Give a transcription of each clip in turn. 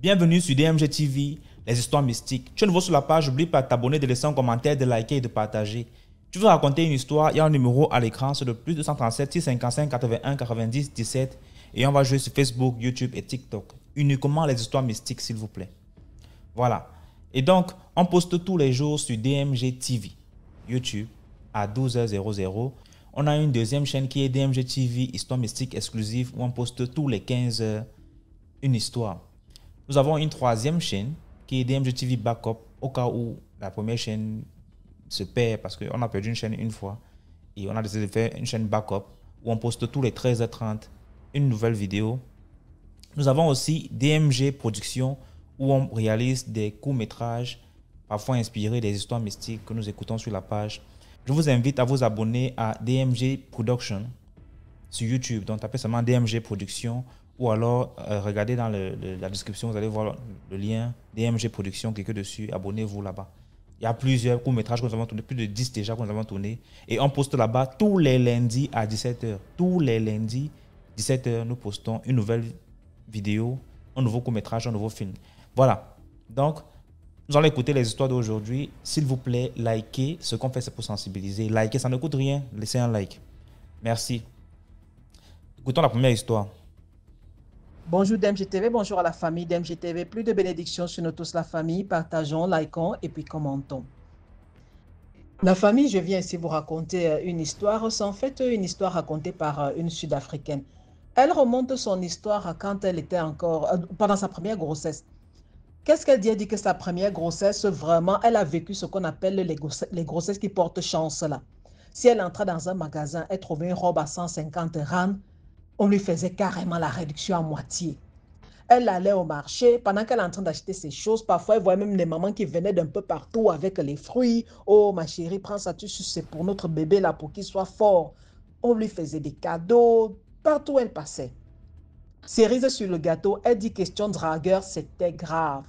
Bienvenue sur DMG TV, les histoires mystiques. Tu es nouveau sur la page, n'oublie pas de t'abonner, de laisser un commentaire, de liker et de partager. Tu veux raconter une histoire, il y a un numéro à l'écran, c'est le plus 237 655 81 90 17 et on va jouer sur Facebook, YouTube et TikTok. Uniquement les histoires mystiques, s'il vous plaît. Voilà. Et donc, on poste tous les jours sur DMG TV, YouTube, à 12h00. On a une deuxième chaîne qui est DMG TV, histoire mystique exclusive, où on poste tous les 15h une histoire. Nous avons une troisième chaîne qui est DMG TV Backup, au cas où la première chaîne se perd parce qu'on a perdu une chaîne une fois. Et on a décidé de faire une chaîne Backup où on poste tous les 13h30 une nouvelle vidéo. Nous avons aussi DMG Production où on réalise des courts-métrages, parfois inspirés des histoires mystiques que nous écoutons sur la page. Je vous invite à vous abonner à DMG Production sur YouTube. Donc tapez seulement DMG Production. Ou alors, regardez dans la description, vous allez voir le lien DMG Production, cliquez dessus, abonnez-vous là-bas. Il y a plusieurs courts-métrages que nous avons tournés, plus de 10 déjà que nous avons tournés. Et on poste là-bas tous les lundis à 17h. Tous les lundis, 17h, nous postons une nouvelle vidéo, un nouveau court-métrage, un nouveau film. Voilà. Donc, nous allons écouter les histoires d'aujourd'hui. S'il vous plaît, likez. Ce qu'on fait, c'est pour sensibiliser. Likez, ça ne coûte rien. Laissez un like. Merci. Écoutons la première histoire. Bonjour DMGTV, bonjour à la famille DMGTV. Plus de bénédictions sur nous tous la famille. Partageons, likons et puis commentons. La famille, je viens ici vous raconter une histoire. C'est en fait une histoire racontée par une Sud-Africaine. Elle remonte son histoire à quand elle était encore, pendant sa première grossesse. Qu'est-ce qu'elle dit? Elle dit que sa première grossesse, vraiment, elle a vécu ce qu'on appelle les grossesses qui portent chance là. Si elle entrait dans un magasin, elle trouvait une robe à 150 rand, on lui faisait carrément la réduction à moitié. Elle allait au marché, pendant qu'elle est en train d'acheter ses choses, parfois elle voyait même les mamans qui venaient d'un peu partout avec les fruits. Oh ma chérie, prends ça, c'est pour notre bébé là, pour qu'il soit fort. On lui faisait des cadeaux, partout où elle passait. Cerise sur le gâteau, elle dit question dragueur, c'était grave.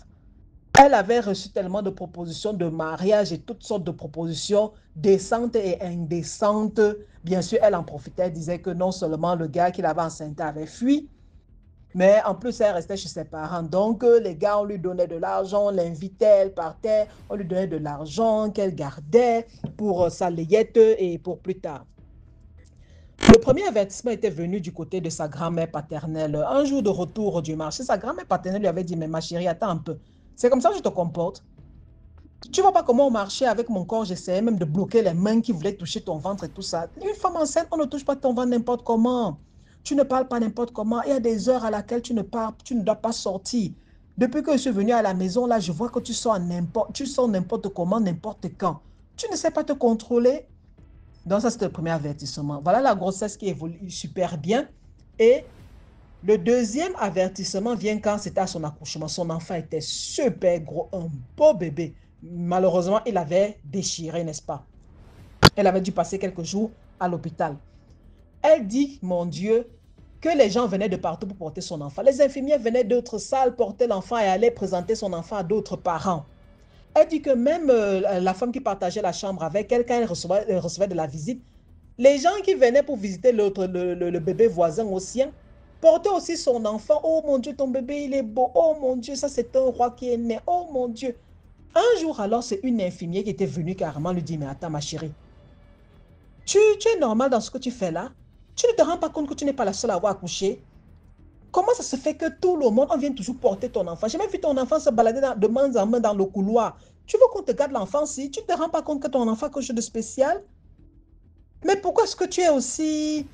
Elle avait reçu tellement de propositions de mariage et toutes sortes de propositions décentes et indécentes. Bien sûr, elle en profitait, elle disait que non seulement le gars qui l'avait enceinte avait fui, mais en plus, elle restait chez ses parents. Donc, les gars, on lui donnait de l'argent, on l'invitait, elle partait, on lui donnait de l'argent qu'elle gardait pour sa layette et pour plus tard. Le premier avertissement était venu du côté de sa grand-mère paternelle. Un jour de retour du marché, sa grand-mère paternelle lui avait dit, mais ma chérie, attends un peu. C'est comme ça que je te comporte. Tu ne vois pas comment au marché, avec mon corps, j'essayais même de bloquer les mains qui voulaient toucher ton ventre et tout ça. Une femme enceinte, on ne touche pas ton ventre n'importe comment. Tu ne parles pas n'importe comment. Il y a des heures à laquelle tu ne dois pas sortir. Depuis que je suis venue à la maison, là, je vois que tu sors n'importe comment, n'importe quand. Tu ne sais pas te contrôler. Donc ça, c'était le premier avertissement. Voilà la grossesse qui évolue super bien. Et le deuxième avertissement vient quand c'était à son accouchement. Son enfant était super gros, un beau bébé. Malheureusement, il avait déchiré, n'est-ce pas? Elle avait dû passer quelques jours à l'hôpital. Elle dit, mon Dieu, que les gens venaient de partout pour porter son enfant. Les infirmières venaient d'autres salles, porter l'enfant et allaient présenter son enfant à d'autres parents. Elle dit que même la femme qui partageait la chambre avec elle, quand elle recevait de la visite, les gens qui venaient pour visiter le bébé voisin au sien, portaient aussi son enfant. Oh mon Dieu, ton bébé, il est beau. Oh mon Dieu, ça c'est un roi qui est né. Oh mon Dieu. Un jour alors, c'est une infirmière qui était venue carrément lui dire, mais attends ma chérie, tu es normal dans ce que tu fais là? Tu ne te rends pas compte que tu n'es pas la seule à avoir accouché? Comment ça se fait que tout le monde, on vient toujours porter ton enfant? J'ai même vu ton enfant se balader de main en main dans le couloir. Tu veux qu'on te garde l'enfant si tu ne te rends pas compte que ton enfant a quelque chose de spécial? Mais pourquoi est-ce que tu es aussi...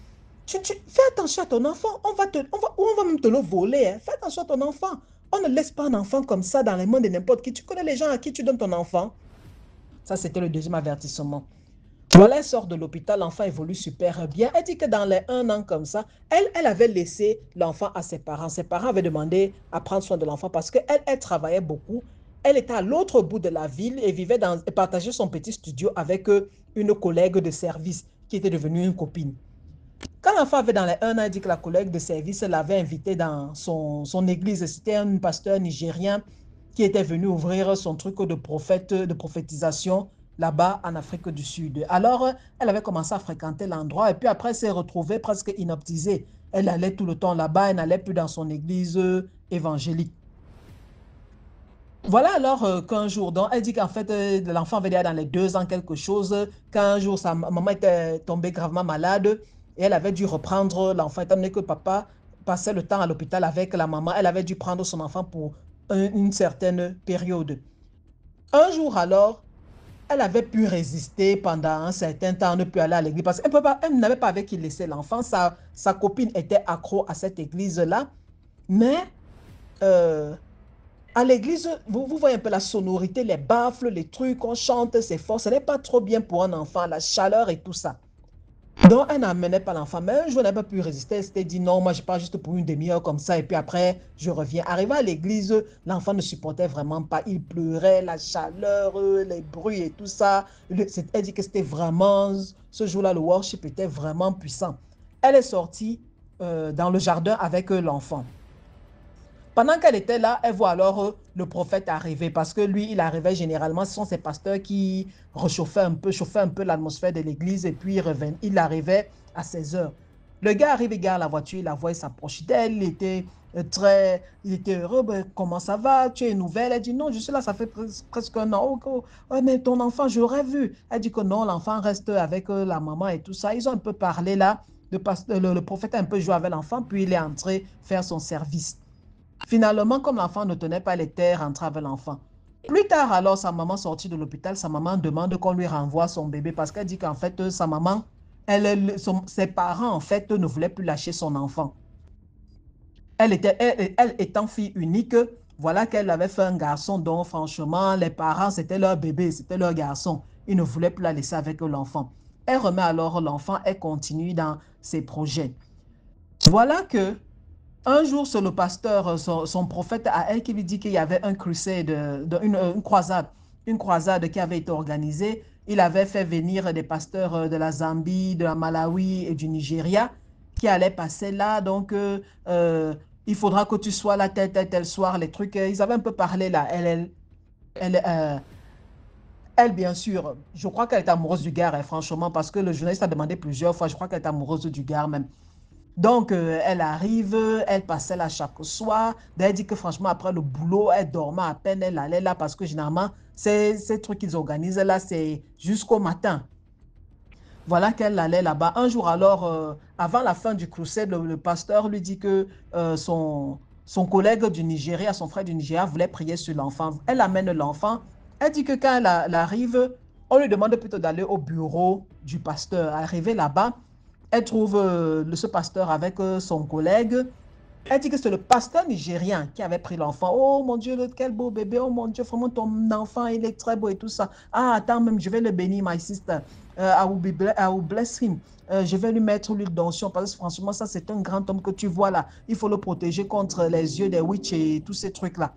Fais attention à ton enfant. On va même te le voler. Hein. Fais attention à ton enfant. On ne laisse pas un enfant comme ça dans les mains de n'importe qui. Tu connais les gens à qui tu donnes ton enfant? Ça, c'était le deuxième avertissement. Voilà, elle sort de l'hôpital, l'enfant évolue super bien. Elle dit que dans les 1 an comme ça, elle avait laissé l'enfant à ses parents. Ses parents avaient demandé à prendre soin de l'enfant parce qu'elle travaillait beaucoup. Elle était à l'autre bout de la ville et partageait son petit studio avec une collègue de service qui était devenue une copine. Quand l'enfant avait dans les 1 an, elle dit que la collègue de service l'avait invité dans son église. C'était un pasteur nigérien qui était venu ouvrir son truc de prophète, de prophétisation là-bas en Afrique du Sud. Alors, elle avait commencé à fréquenter l'endroit et puis après, elle s'est retrouvée presque inoptisée. Elle allait tout le temps là-bas, elle n'allait plus dans son église évangélique. Voilà alors qu'un jour, donc elle dit qu'en fait, l'enfant avait déjà dans les 2 ans quelque chose, qu'un jour, sa maman était tombée gravement malade et elle avait dû reprendre l'enfant, étant donné que papa passait le temps à l'hôpital avec la maman, elle avait dû prendre son enfant pour une certaine période. Un jour alors, elle avait pu résister pendant un certain temps, ne plus aller à l'église parce qu'elle elle n'avait pas avec qui laisser l'enfant. Sa copine était accro à cette église-là, mais euh, à l'église, vous voyez un peu la sonorité, les baffles, les trucs, on chante, c'est fort. Ce n'est pas trop bien pour un enfant, la chaleur et tout ça. Donc, elle n'amenait pas l'enfant. Mais un jour, elle n'a pas pu résister. Elle s'était dit non, moi, je pars juste pour une demi-heure comme ça. Et puis après, je reviens. Arrivé à l'église, l'enfant ne supportait vraiment pas. Il pleurait, la chaleur, les bruits et tout ça. Elle dit que c'était vraiment, ce jour-là, le worship était vraiment puissant. Elle est sortie dans le jardin avec l'enfant. Pendant qu'elle était là, elle voit alors le prophète arriver parce que lui, il arrivait généralement, ce sont ces pasteurs qui chauffaient un peu l'atmosphère de l'église et puis il arrivait à 16 heures. Le gars arrive, il garde la voiture, il la voit, il s'approche d'elle, il était heureux, ben, comment ça va, tu es nouvelle? Elle dit non, je suis là, ça fait presque un an. Oh, oh, oh, mais ton enfant, j'aurais vu. Elle dit que non, l'enfant reste avec la maman et tout ça. Ils ont un peu parlé là, le prophète a un peu joué avec l'enfant, puis il est entré faire son service. Finalement, comme l'enfant ne tenait pas les terres, rentra avec l'enfant. Plus tard, alors, sa maman sortie de l'hôpital, sa maman demande qu'on lui renvoie son bébé parce qu'elle dit qu'en fait, sa maman, ses parents, en fait, ne voulaient plus lâcher son enfant. Elle étant fille unique, voilà qu'elle avait fait un garçon dont, franchement, les parents, c'était leur bébé, c'était leur garçon. Ils ne voulaient plus la laisser avec l'enfant. Elle remet alors l'enfant, elle continue dans ses projets. Voilà que un jour, c'est le pasteur, son prophète à elle qui lui dit qu'il y avait un crusade, une croisade qui avait été organisée. Il avait fait venir des pasteurs de la Zambie, de la Malawi et du Nigeria qui allaient passer là. Donc, il faudra que tu sois là tel soir, les trucs. Ils avaient un peu parlé là. Elle, elle, bien sûr, je crois qu'elle est amoureuse du gars, hein, franchement, parce que le journaliste a demandé plusieurs fois. Je crois qu'elle est amoureuse du gars même. Donc, elle arrive, elle passait là chaque soir. Elle dit que franchement, après le boulot, elle dormait à peine, elle allait là parce que généralement, ces trucs qu'ils organisent là, c'est jusqu'au matin. Voilà qu'elle allait là-bas. Un jour alors, avant la fin du crusade, le pasteur lui dit que son collègue du Nigeria, son frère du Nigeria, voulait prier sur l'enfant. Elle amène l'enfant. Elle dit que quand elle arrive, on lui demande plutôt d'aller au bureau du pasteur. Arrivée là-bas, elle trouve ce pasteur avec son collègue. Elle dit que c'est le pasteur nigérien qui avait pris l'enfant. Oh mon Dieu, quel beau bébé. Oh mon Dieu, vraiment ton enfant, il est très beau et tout ça. Ah, attends, même, je vais le bénir, my sister. I will bless him. Je vais lui mettre l'huile d'onction parce que franchement, ça, c'est un grand homme que tu vois là. Il faut le protéger contre les yeux des witches et tous ces trucs-là.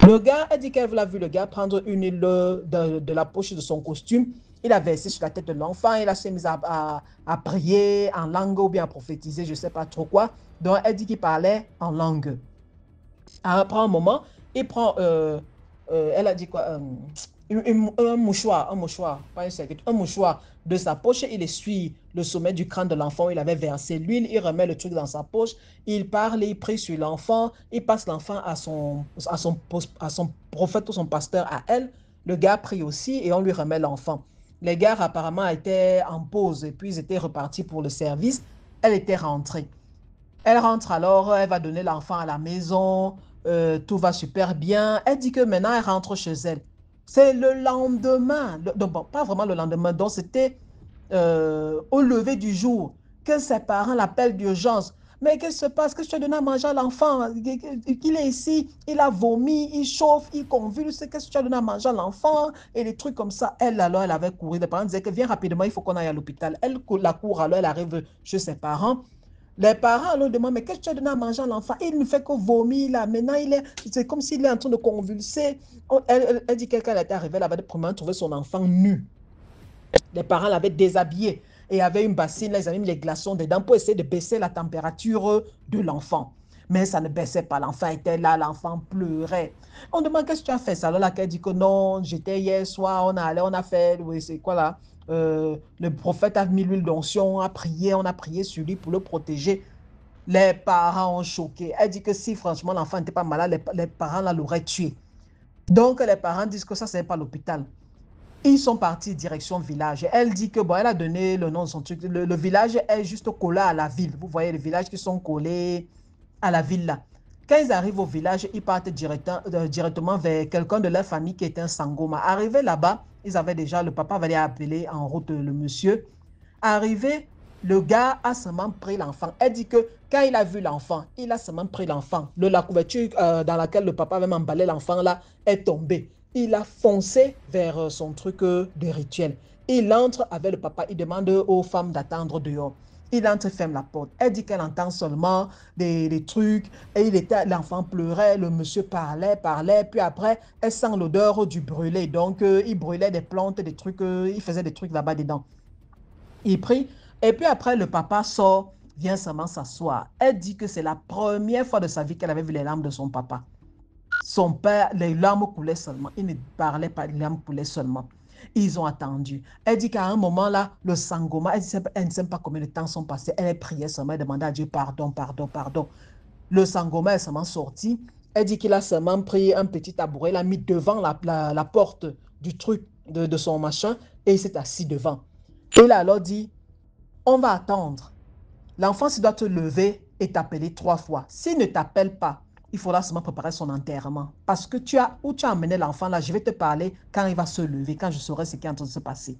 Le gars, elle dit qu'elle a vu le gars prendre une huile de la poche de son costume. Il a versé sur la tête de l'enfant. Il a s'est mis à prier en langue ou bien à prophétiser, je ne sais pas trop quoi. Donc, elle dit qu'il parlait en langue. Après un moment, il prend, elle a dit quoi, un mouchoir, pas une serviette, un mouchoir de sa poche. Il essuie le sommet du crâne de l'enfant. Il avait versé l'huile. Il remet le truc dans sa poche. Il parle, il prie sur l'enfant. Il passe l'enfant à son prophète ou son pasteur à elle. Le gars prie aussi et on lui remet l'enfant. Les gars apparemment étaient en pause et puis ils étaient repartis pour le service. Elle était rentrée. Elle rentre alors, elle va donner l'enfant à la maison, tout va super bien. Elle dit que maintenant, elle rentre chez elle. C'est le lendemain, donc bon, pas vraiment le lendemain, donc c'était au lever du jour que ses parents l'appellent d'urgence. Mais qu'est-ce qui se passe? Qu'est-ce que tu as donné à manger à l'enfant? Qu'il est ici, il a vomi, il chauffe, il convulse. Qu'est-ce que tu as donné à manger à l'enfant? Et des trucs comme ça. Elle, alors, elle avait couru. Les parents disaient que viens rapidement, il faut qu'on aille à l'hôpital. Elle la court, alors elle arrive chez ses parents. Les parents leur demandent, mais qu'est-ce que tu as donné à manger à l'enfant? Il ne fait que vomir là. Maintenant, c'est comme s'il est en train de convulser. Elle dit qu'elle est arrivée là-bas, de premièrement trouver son enfant nu. Les parents l'avaient déshabillé et avaient une bassine, là, ils avaient mis les glaçons dedans pour essayer de baisser la température de l'enfant. mais ça ne baissait pas. L'enfant était là, l'enfant pleurait. On demande qu'est-ce que tu as fait ça. Alors là, elle dit que non, j'étais hier soir, on a allé, on a fait, oui, c'est quoi là? Le prophète a mis l'huile d'onction, on a prié sur lui pour le protéger. Les parents ont choqué. Elle dit que si franchement l'enfant n'était pas malade, les parents l'auraient tué. Donc les parents disent que ça, ce n'est pas l'hôpital. Ils sont partis direction village. Elle dit que, bon, elle a donné le nom de son truc. Le village est juste collé à la ville. Vous voyez les villages qui sont collés à la ville là. Quand ils arrivent au village, ils partent directement vers quelqu'un de leur famille qui était un sangoma. Arrivé là-bas, ils avaient déjà, le papa avait appelé en route le monsieur. Arrivé, le gars a seulement pris l'enfant. Elle dit que quand il a vu l'enfant, il a seulement pris l'enfant. La couverture dans laquelle le papa avait emballé l'enfant là est tombée. Il a foncé vers son truc de rituel. Il entre avec le papa, il demande aux femmes d'attendre dehors. Il entre, ferme la porte. Elle dit qu'elle entend seulement des trucs. Et l'enfant pleurait, le monsieur parlait, puis après, elle sent l'odeur du brûlé. Donc, il brûlait des plantes, des trucs, il faisait des trucs là-bas dedans. Il prie. Et puis après, le papa sort, vient seulement s'asseoir. Elle dit que c'est la première fois de sa vie qu'elle avait vu les larmes de son papa. Son père, les larmes coulaient seulement. Il ne parlait pas, les larmes coulaient seulement. Ils ont attendu. Elle dit qu'à un moment là, le sangoma, elle ne sait pas combien de temps sont passés. Elle priait seulement, elle demandait à Dieu pardon, pardon, pardon. Le sangoma est seulement sorti. Elle dit qu'il a seulement pris un petit tabouret, il l'a mis devant la porte du truc de son machin et il s'est assis devant. Il a alors dit, on va attendre. L'enfant, s'il doit te lever et t'appeler 3 fois. S'il ne t'appelle pas, il faudra seulement préparer son enterrement. Parce que où tu as amené l'enfant là, je vais te parler quand il va se lever, quand je saurai ce qui est en train de se passer.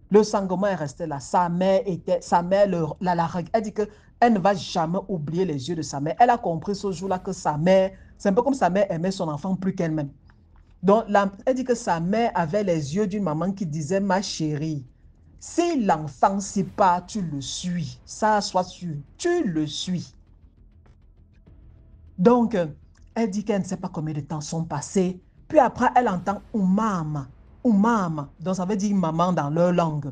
Le sangoma est resté là. Sa mère, elle dit qu'elle ne va jamais oublier les yeux de sa mère. Elle a compris ce jour-là que sa mère, c'est un peu comme sa mère aimait son enfant plus qu'elle-même. Donc, elle dit que sa mère avait les yeux d'une maman qui disait, ma chérie, si l'enfant s'y part, tu le suis. Ça, sois sûr, tu le suis. Donc, elle dit qu'elle ne sait pas combien de temps sont passés. Puis après, elle entend Oumam. Oumam. Donc, ça veut dire maman dans leur langue.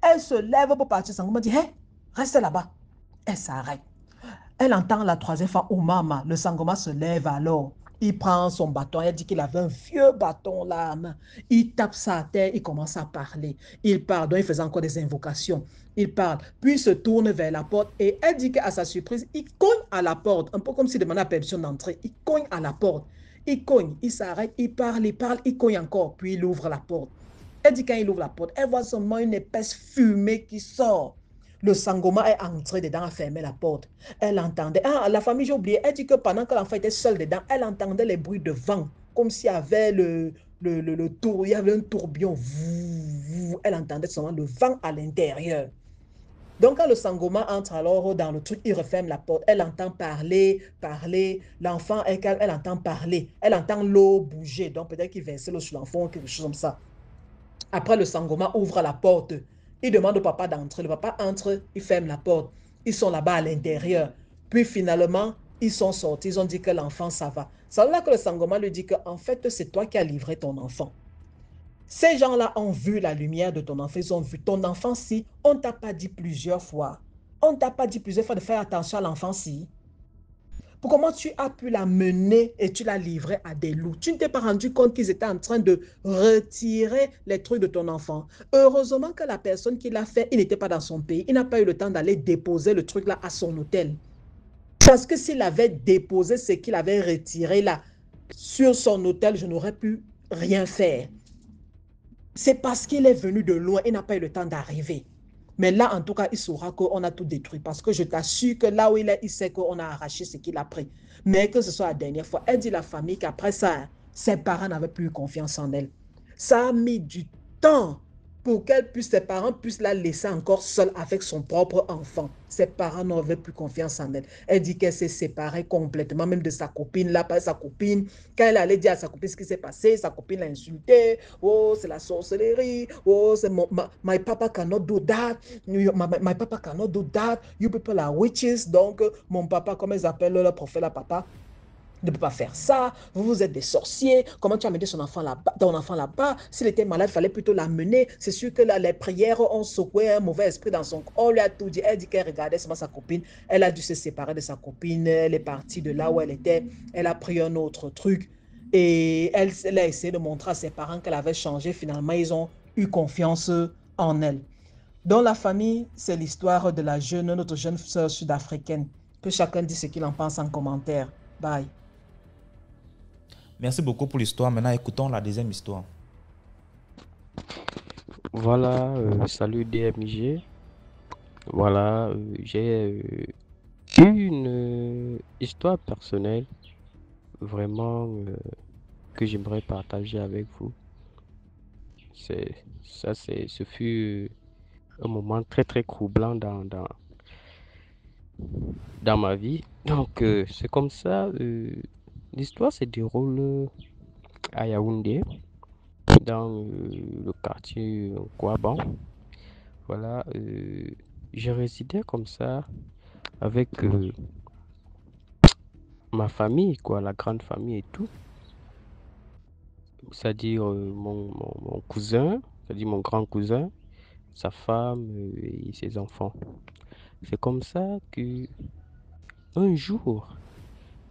Elle se lève pour partir. Sangoma dit, hé, reste là-bas. Elle s'arrête. Elle entend la troisième fois Oumama. Le Sangoma se lève alors. Il prend son bâton. Elle dit qu'il avait un vieux bâton là. Il tape ça à terre. Il commence à parler. Il parle. Donc, il faisait encore des invocations. Il parle. Puis, il se tourne vers la porte. Et elle dit qu'à sa surprise, il cogne à la porte. Un peu comme s'il demandait la permission d'entrer. Il cogne à la porte. Il cogne. Il s'arrête. Il parle. Il cogne encore. Puis, il ouvre la porte. Elle dit quand il ouvre la porte, elle voit seulement une épaisse fumée qui sort. Le sangoma est entré dedans, a fermé la porte. Elle entendait. Ah, la famille, j'ai oublié. Elle dit que pendant que l'enfant était seul dedans, elle entendait les bruits de vent, comme s'il y avait il y avait un tourbillon. Elle entendait seulement le vent à l'intérieur. Donc, quand le sangoma entre alors dans le truc, il referme la porte. Elle entend parler, parler. L'enfant, elle entend parler. Elle entend l'eau bouger. Donc, peut-être qu'il versait l'eau sur l'enfant ou quelque chose comme ça. Après, le sangoma ouvre la porte. Il demande au papa d'entrer. Le papa entre, il ferme la porte. Ils sont là-bas à l'intérieur. Puis finalement, ils sont sortis. Ils ont dit que l'enfant, ça va. C'est là que le sangoma lui dit qu'en fait, c'est toi qui as livré ton enfant. Ces gens-là ont vu la lumière de ton enfant. Ils ont vu ton enfant si. On ne t'a pas dit plusieurs fois. On ne t'a pas dit plusieurs fois de faire attention à l'enfant si. Comment tu as pu la mener et tu l'as livrée à des loups? Tu ne t'es pas rendu compte qu'ils étaient en train de retirer les trucs de ton enfant. Heureusement que la personne qui l'a fait, il n'était pas dans son pays. Il n'a pas eu le temps d'aller déposer le truc là à son hôtel. Parce que s'il avait déposé ce qu'il avait retiré là sur son hôtel, je n'aurais pu rien faire. C'est parce qu'il est venu de loin, il n'a pas eu le temps d'arriver. Mais là, en tout cas, il saura qu'on a tout détruit. Parce que je t'assure que là où il est, il sait qu'on a arraché ce qu'il a pris. Mais que ce soit la dernière fois, elle dit à la famille qu'après ça, ses parents n'avaient plus confiance en elle. Ça a mis du temps pour ses parents puissent la laisser encore seule avec son propre enfant. Ses parents n'avaient plus confiance en elle. Elle dit qu'elle s'est séparée complètement, même de sa copine, là, pas sa copine. Quand elle allait dire à sa copine ce qui s'est passé, sa copine l'a insultée. Oh, c'est la sorcellerie. Oh, c'est my papa cannot do that. My papa cannot do that. You people are witches. Donc, mon papa, comme ils appellent le prophète, la papa, ne peut pas faire ça, vous êtes des sorciers, comment tu as mené son enfant là-bas, ton enfant là-bas, s'il était malade, il fallait plutôt l'amener, c'est sûr que là, les prières ont secoué un mauvais esprit dans son corps, on lui a tout dit, elle dit qu'elle regardait seulement sa copine, elle a dû se séparer de sa copine, elle est partie de là où elle était, elle a pris un autre truc, et elle a essayé de montrer à ses parents qu'elle avait changé, finalement, ils ont eu confiance en elle. Dans la famille, c'est l'histoire de notre jeune sœur sud-africaine. Que chacun dit ce qu'il en pense en commentaire. Bye. Merci beaucoup pour l'histoire. Maintenant, écoutons la deuxième histoire. Voilà, salut DMG. Voilà, j'ai eu une histoire personnelle vraiment que j'aimerais partager avec vous. Ce fut un moment très très troublant dans ma vie. Donc, c'est comme ça, l'histoire se déroule à Yaoundé, dans le quartier Kouaban. Voilà, je résidais comme ça avec ma famille, quoi, la grande famille et tout. C'est-à-dire mon cousin, c'est-à-dire mon grand cousin, sa femme et ses enfants. C'est comme ça que un jour,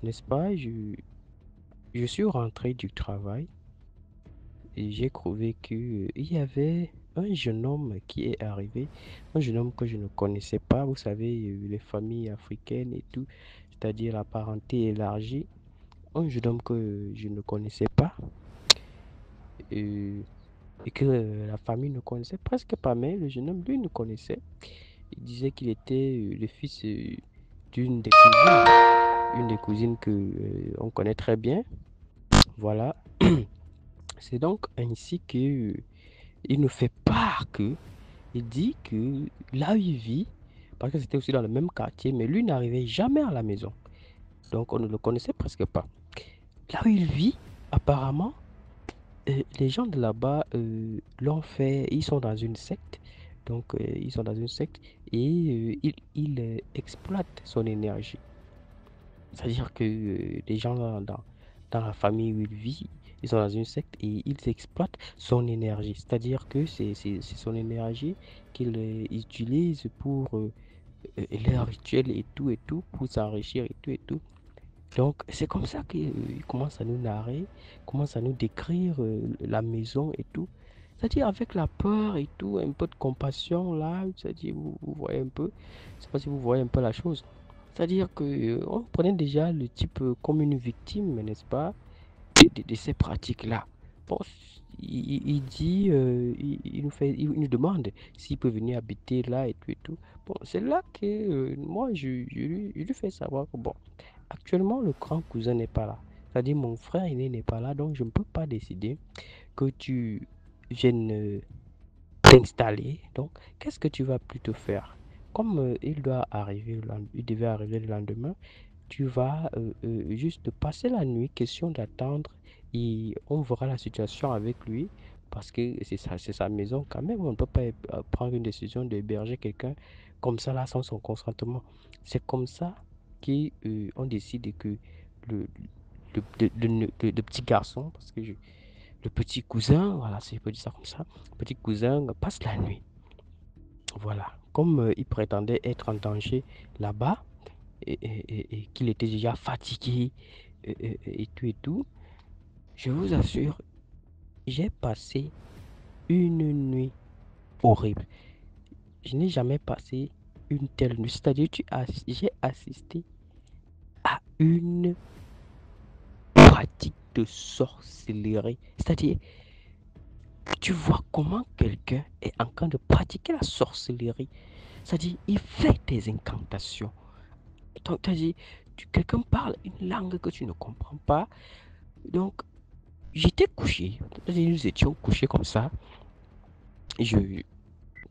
n'est-ce pas, je suis rentré du travail et j'ai trouvé que il y avait un jeune homme qui est arrivé, un jeune homme que je ne connaissais pas. Vous savez, les familles africaines et tout, c'est-à-dire la parenté élargie. Un jeune homme que je ne connaissais pas et, et que la famille ne connaissait presque pas, mais le jeune homme, lui, nous connaissait. Il disait qu'il était le fils d'une des cousines, une des cousines que on connaît très bien. Voilà. C'est donc ainsi que il nous fait part que il dit que là où il vit, parce que c'était aussi dans le même quartier, mais lui n'arrivait jamais à la maison. Donc on ne le connaissait presque pas. Là où il vit, apparemment, les gens de là-bas l'ont fait, ils sont dans une secte. Donc ils sont dans une secte et ils exploitent son énergie. C'est-à-dire que les gens dans la famille où il vit, ils sont dans une secte et ils exploitent son énergie. C'est-à-dire que c'est son énergie qu'ils utilisent pour leurs rituels et tout, pour s'enrichir et tout. Donc, c'est comme ça qu'il commence à nous narrer, commence à nous décrire la maison et tout. C'est-à-dire avec la peur et tout, un peu de compassion là, c'est-à-dire vous voyez un peu, je sais pas si vous voyez un peu la chose. C'est-à-dire que on prenait déjà le type comme une victime, n'est-ce pas, de ces pratiques-là. Bon, il dit, il nous demande s'il peut venir habiter là et tout et tout. Bon, c'est là que moi, je lui fais savoir que bon, actuellement, le grand cousin n'est pas là. C'est-à-dire, mon frère aîné n'est pas là, donc je ne peux pas décider que tu viennes t'installer. Donc, qu'est-ce que tu vas plutôt faire? Comme il devait arriver le lendemain, tu vas juste passer la nuit, question d'attendre, et on verra la situation avec lui, parce que c'est sa maison quand même. On ne peut pas prendre une décision d'héberger quelqu'un comme ça là sans son consentement. C'est comme ça qu'on décide que le, le petit garçon, parce que le petit cousin, voilà, si je peux dire ça comme ça, le petit cousin passe la nuit. Voilà. Comme il prétendait être en danger là-bas, et qu'il était déjà fatigué et tout, je vous assure, j'ai passé une nuit horrible. Je n'ai jamais passé une telle nuit. C'est-à-dire, j'ai assisté à une pratique de sorcellerie. C'est-à-dire, tu vois comment quelqu'un est en train de pratiquer la sorcellerie. C'est-à-dire, il fait des incantations. Donc, c'est-à-dire, quelqu'un parle une langue que tu ne comprends pas. Donc, j'étais couché. Nous étions couchés comme ça. Je,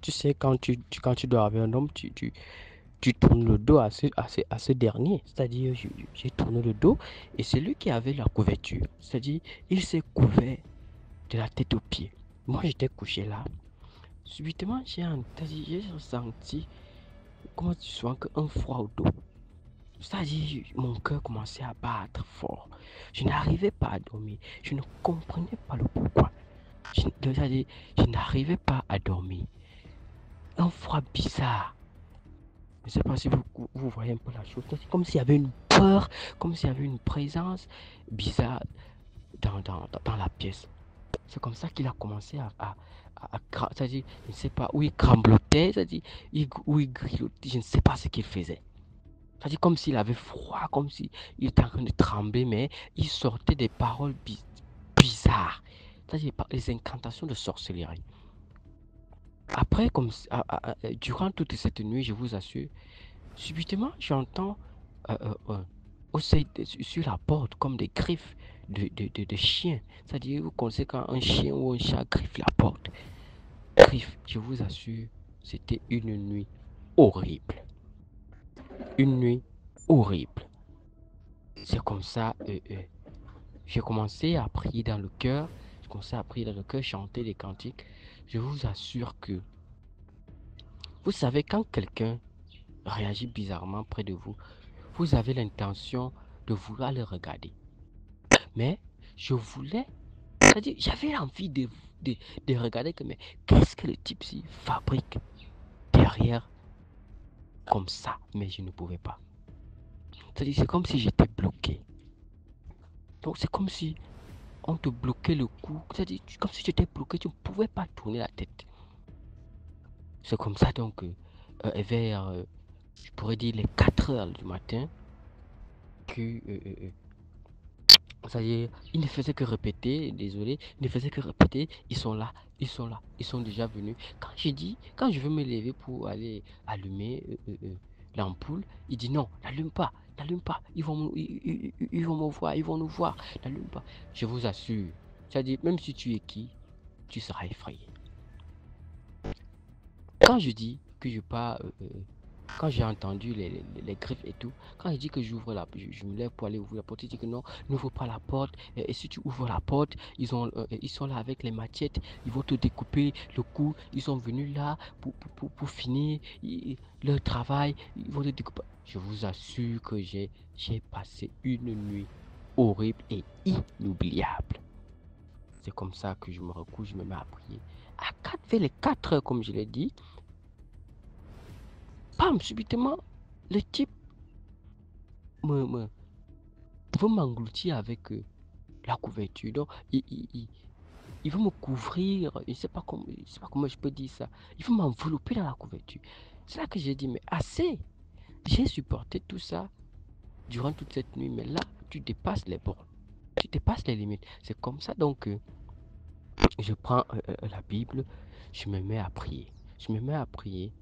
tu sais, quand tu dors avec un homme, tu tournes le dos à ce dernier. C'est-à-dire, j'ai tourné le dos et c'est lui qui avait la couverture. C'est-à-dire, il s'est couvert de la tête aux pieds. Moi, j'étais couché là. Subitement, j'ai ressenti, comment tu sens, un froid au dos. C'est-à-dire, mon cœur commençait à battre fort. Je n'arrivais pas à dormir. Je ne comprenais pas le pourquoi. C'est-à-dire, je n'arrivais pas à dormir. Un froid bizarre. Je ne sais pas si vous voyez un peu la chose. C'est comme s'il y avait une peur, comme s'il y avait une présence bizarre dans la pièce. C'est comme ça qu'il a commencé c'est-à-dire, je ne sais pas, où il tremblotait, c'est-à-dire, où il grignotait, je ne sais pas ce qu'il faisait. C'est-à-dire comme s'il avait froid, comme s'il était en train de trembler, mais il sortait des paroles bizarres. C'est-à-dire les incantations de sorcellerie. Après, durant toute cette nuit, je vous assure, subitement, j'entends sur la porte comme des griffes de chien. C'est-à-dire, vous connaissez quand un chien ou un chat griffe la porte. Griffe, je vous assure, c'était une nuit horrible. Une nuit horrible. C'est comme ça, j'ai commencé à prier dans le cœur. J'ai commencé à prier dans le cœur, chanter des cantiques. Je vous assure que, vous savez, quand quelqu'un réagit bizarrement près de vous, vous avez l'intention de vouloir le regarder. Mais je voulais, c'est-à-dire, j'avais envie de regarder mais qu'est-ce que le type-ci fabrique derrière comme ça, mais je ne pouvais pas. C'est-à-dire, c'est comme si j'étais bloqué. Donc, c'est comme si on te bloquait le cou. C'est-à-dire, comme si j'étais bloqué, tu ne pouvais pas tourner la tête. C'est comme ça, donc, vers, je pourrais dire, les 4 heures du matin, que c'est-à-dire, ils ne faisaient que répéter, désolé, ils ne faisaient que répéter, ils sont là, ils sont là, ils sont déjà venus. Quand je veux me lever pour aller allumer l'ampoule, il dit non, n'allume pas, ils vont me voir, ils vont nous voir, n'allume pas. Je vous assure, c'est-à-dire, même si tu es qui, tu seras effrayé. Quand je dis que je pars, quand j'ai entendu les griffes et tout, quand il dit que j'ouvre je me lève pour aller ouvrir la porte, il dit que non, n'ouvre pas la porte. Et si tu ouvres la porte, ils sont là avec les machettes, ils vont te découper le cou. Ils sont venus là pour finir leur travail, ils vont te découper. Je vous assure que j'ai passé une nuit horrible et inoubliable. C'est comme ça que je me recouche, je me mets à prier. Vers les 4 heures, comme je l'ai dit, pam, subitement, le type veut m'engloutir avec la couverture. Donc, il veut me couvrir. Je ne sais pas comment je peux dire ça. Il veut m'envelopper dans la couverture. C'est là que j'ai dit, mais assez. J'ai supporté tout ça durant toute cette nuit. Mais là, tu dépasses les bornes. Tu dépasses les limites. C'est comme ça. Donc, je prends la Bible. Je me mets à prier. Je me mets à prier.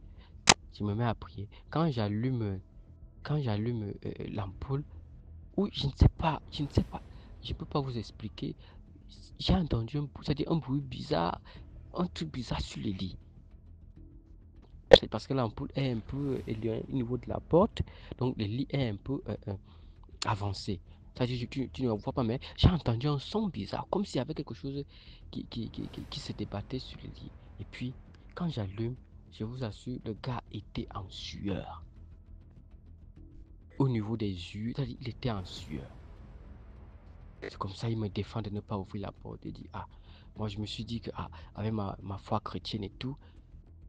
Quand j'allume l'ampoule, oui, je ne sais pas, je ne peux pas vous expliquer. J'ai entendu un bruit bizarre, un truc bizarre sur le lit. C'est parce que l'ampoule est un peu éloignée au niveau de la porte, donc le lit est un peu avancé. C'est-à-dire que tu ne vois pas, mais j'ai entendu un son bizarre, comme s'il y avait quelque chose qui se débattait sur le lit. Et puis, quand j'allume, je vous assure, le gars était en sueur. Au niveau des yeux, c'est-à-dire il était en sueur. C'est comme ça, il me défend de ne pas ouvrir la porte et dit, moi je me suis dit que, avec ma foi chrétienne et tout,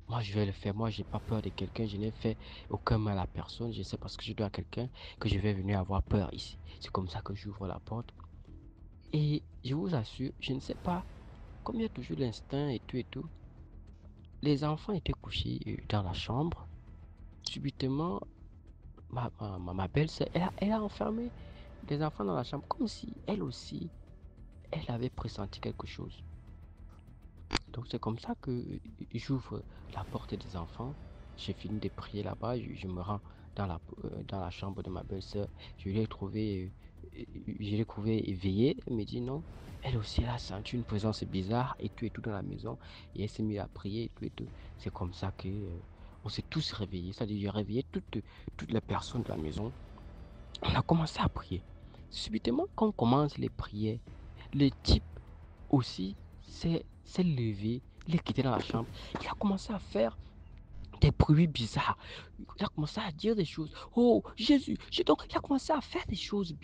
moi je vais le faire. Moi, j'ai pas peur de quelqu'un, je n'ai fait aucun mal à personne. Je sais parce que je dois à quelqu'un que je vais venir avoir peur ici. C'est comme ça que j'ouvre la porte. Et je vous assure, je ne sais pas, comme il y a toujours l'instinct et tout, les enfants étaient couchés dans la chambre. Subitement, ma belle-sœur, elle a enfermé les enfants dans la chambre, comme si elle aussi, elle avait pressenti quelque chose. Donc c'est comme ça que j'ouvre la porte des enfants. J'ai fini de prier là-bas. Je me rends dans la chambre de ma belle-sœur. Je l'ai trouvée éveillée. Elle me dit non. Elle aussi, elle a senti une présence bizarre et tout dans la maison. Et elle s'est mise à prier et tout. C'est comme ça que on s'est tous réveillés. C'est-à-dire j'ai réveillé toutes les personnes de la maison. On a commencé à prier. Subitement, quand on commence les prières, le type aussi s'est levé, il est quitté dans la chambre. Il a commencé à faire des bruits bizarres. Il a commencé à dire des choses. Oh, Jésus, donc, il a commencé à faire des choses.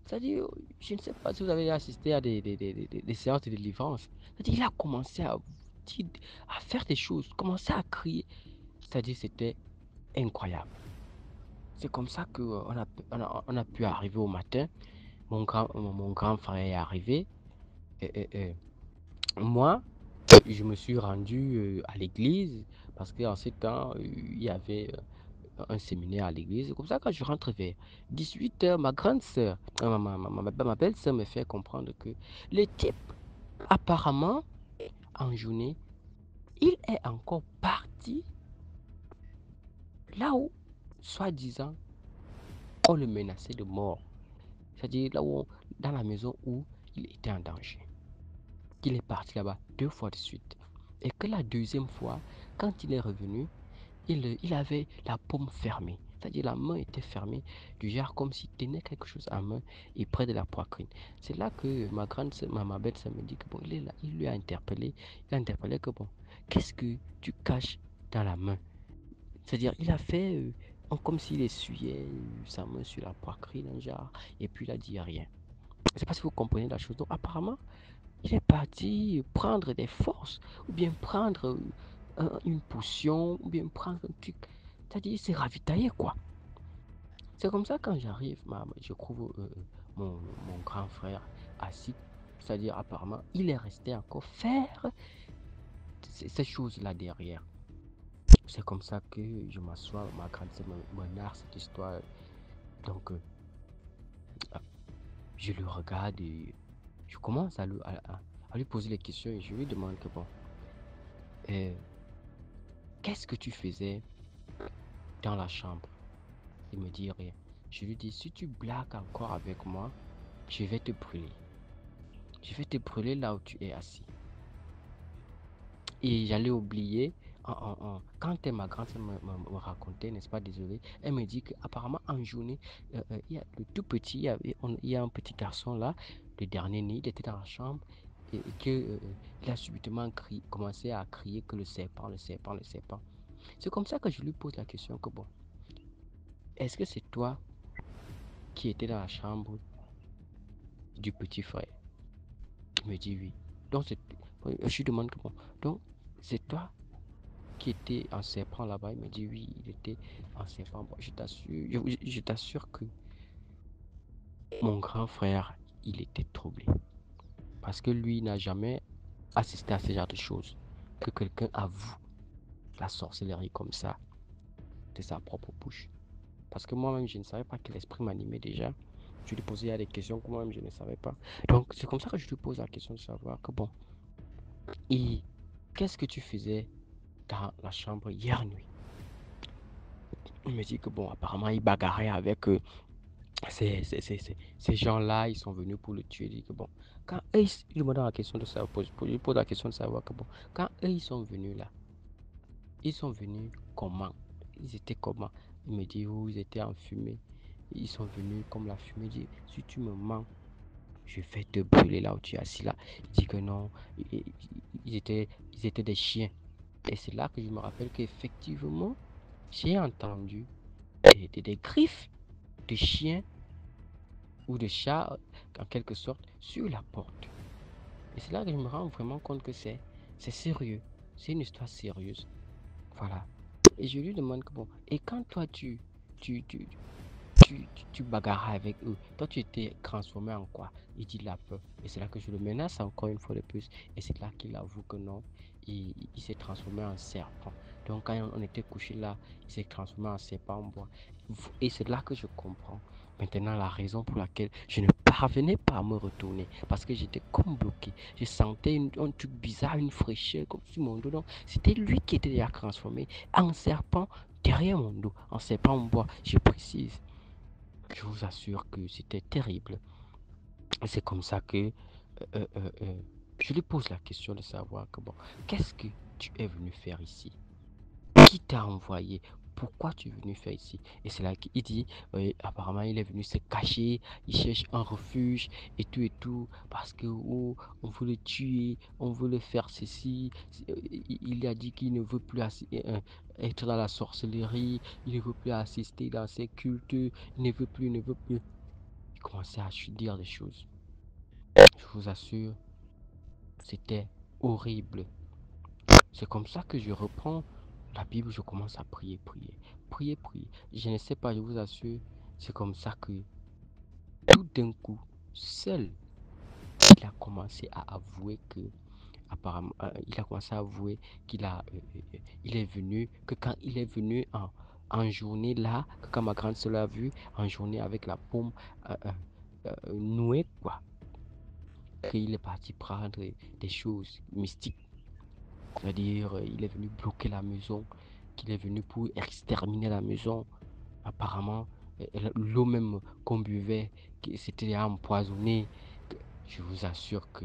C'est-à-dire, je ne sais pas si vous avez assisté à des séances de délivrance. C'est-à-dire, il a commencé à faire des choses, commencé à crier. C'est-à-dire, c'était incroyable. C'est comme ça qu'on a pu arriver au matin. Mon grand frère est arrivé. Moi, je me suis rendu à l'église parce qu'en ce temps, il y avait un séminaire à l'église. C'est comme ça que je rentre vers 18 h. Ma grande sœur, ma belle-sœur me fait comprendre que le type, apparemment, en journée, il est encore parti là où, soi-disant, on le menaçait de mort. C'est-à-dire dans la maison où il était en danger. Qu'il est parti là-bas 2 fois de suite. Et que la deuxième fois, quand il est revenu, il avait la paume fermée. C'est-à-dire la main était fermée, du genre comme s'il tenait quelque chose à main et près de la poitrine. C'est là que ma grande sœur, ma belle-sœur me dit que bon, il est là, il lui a interpellé. Il a interpellé que bon, qu'est-ce que tu caches dans la main? C'est-à-dire, il a fait comme s'il essuyait sa main sur la poitrine, genre, et puis il a dit rien. Je ne sais pas si vous comprenez la chose. Donc, apparemment, il est parti prendre des forces, ou bien prendre une potion, ou bien prendre un truc. C'est-à-dire, il s'est ravitaillé, quoi. C'est comme ça, quand j'arrive, je trouve mon grand frère assis. C'est-à-dire, apparemment, il est resté encore faire ces choses-là derrière. C'est comme ça que je m'assois, ma grande sœur me narre cette histoire. Donc, je le regarde et je commence à lui poser les questions et je lui demande que bon, euh, qu'est-ce que tu faisais dans la chambre? Il me dit rien. Je lui dis, si tu blagues encore avec moi, je vais te brûler. Je vais te brûler là où tu es assis. Et j'allais oublier, quand ma grand-sœur me racontait, n'est-ce pas, désolé, elle me dit qu'apparemment en journée, il y a le tout petit, il y a un petit garçon là, le dernier né, il était dans la chambre et que il a subitement commencé à crier que le serpent, le serpent, le serpent. C'est comme ça que je lui pose la question que bon, est-ce que c'est toi qui étais dans la chambre du petit frère? Il me dit oui. Donc, je lui demande que bon, donc c'est toi qui était en serpent là-bas? Il me dit oui, il était en serpent. Bon, je t'assure que mon grand frère, il était troublé. Parce que lui n'a jamais assisté à ce genre de choses. Que quelqu'un avoue la sorcellerie comme ça de sa propre bouche. Parce que moi-même, je ne savais pas que l'esprit m'animait déjà. Je lui posais des questions que moi-même, je ne savais pas. Donc, c'est comme ça que je lui pose la question de savoir que bon, et qu'est-ce que tu faisais dans la chambre hier nuit? Il me dit que bon, apparemment, il bagarrait avec ces gens-là, ils sont venus pour le tuer. Il dit que bon, quand eux, il me donne la question de savoir, il pose la question de savoir que bon, quand eux, ils sont venus là, ils sont venus comment? Ils étaient comment? Il me dit, oh, ils étaient en fumée. Ils sont venus comme la fumée. Il dit, si tu me mens, je vais te brûler là où tu es assis là. Il dit que non, ils étaient des chiens. Et c'est là que je me rappelle qu'effectivement, j'ai entendu des griffes de chiens ou de chats, en quelque sorte, sur la porte. Et c'est là que je me rends vraiment compte que c'est sérieux. C'est une histoire sérieuse. Voilà. Et je lui demande que bon, et quand toi tu, tu, tu bagarras avec eux, toi tu étais transformé en quoi? Il dit la peur. Et c'est là que je le menace encore une fois de plus. Et c'est là qu'il avoue que non, il s'est transformé en serpent. Donc quand on était couché là, il s'est transformé en serpent en bois. Et c'est là que je comprends maintenant la raison pour laquelle je ne parvenais pas à me retourner. Parce que j'étais comme bloqué. Je sentais un truc bizarre, une fraîcheur comme sur mon dos. Donc c'était lui qui était déjà transformé en serpent derrière mon dos, en serpent en bois, je précise. Je vous assure que c'était terrible. Et c'est comme ça que euh, euh, euh, je lui pose la question de savoir que bon, qu'est-ce que tu es venu faire ici? Qui t'a envoyé? pourquoi tu es venu faire ici? Et c'est là qu'il dit, apparemment, il est venu se cacher, il cherche un refuge et tout, parce que oh, on veut le tuer, on veut le faire ceci. Il a dit qu'il ne veut plus être dans la sorcellerie, il ne veut plus assister dans ces cultes, il ne veut plus. Il commençait à dire des choses. Je vous assure, c'était horrible. C'est comme ça que je reprends la Bible, je commence à prier, prier, prier, prier. Je ne sais pas, je vous assure, c'est comme ça que tout d'un coup, seul, il a commencé à avouer que, apparemment, il a commencé à avouer il est venu, que quand il est venu en journée là, que quand ma grande soeur l'a vu, en journée avec la paume nouée, quoi, qu'il est parti prendre des choses mystiques. C'est-à-dire, il est venu bloquer la maison, qu'il est venu pour exterminer la maison. Apparemment, l'eau même qu'on buvait, c'était empoisonné. Je vous assure que,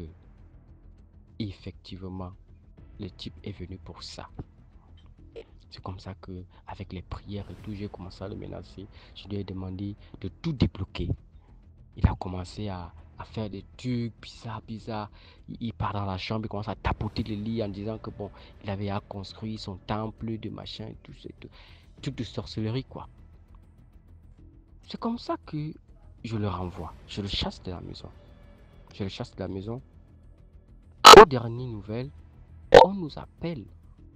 effectivement, le type est venu pour ça. C'est comme ça que, avec les prières et tout, j'ai commencé à le menacer. Je lui ai demandé de tout débloquer. Il a commencé à faire des trucs bizarres, bizarres. Il part dans la chambre, il commence à tapoter le lit en disant que bon, il avait à construire son temple de machin et tout, truc de sorcellerie, quoi. C'est comme ça que je le renvoie. Je le chasse de la maison. Je le chasse de la maison. Aux dernières nouvelles, on nous appelle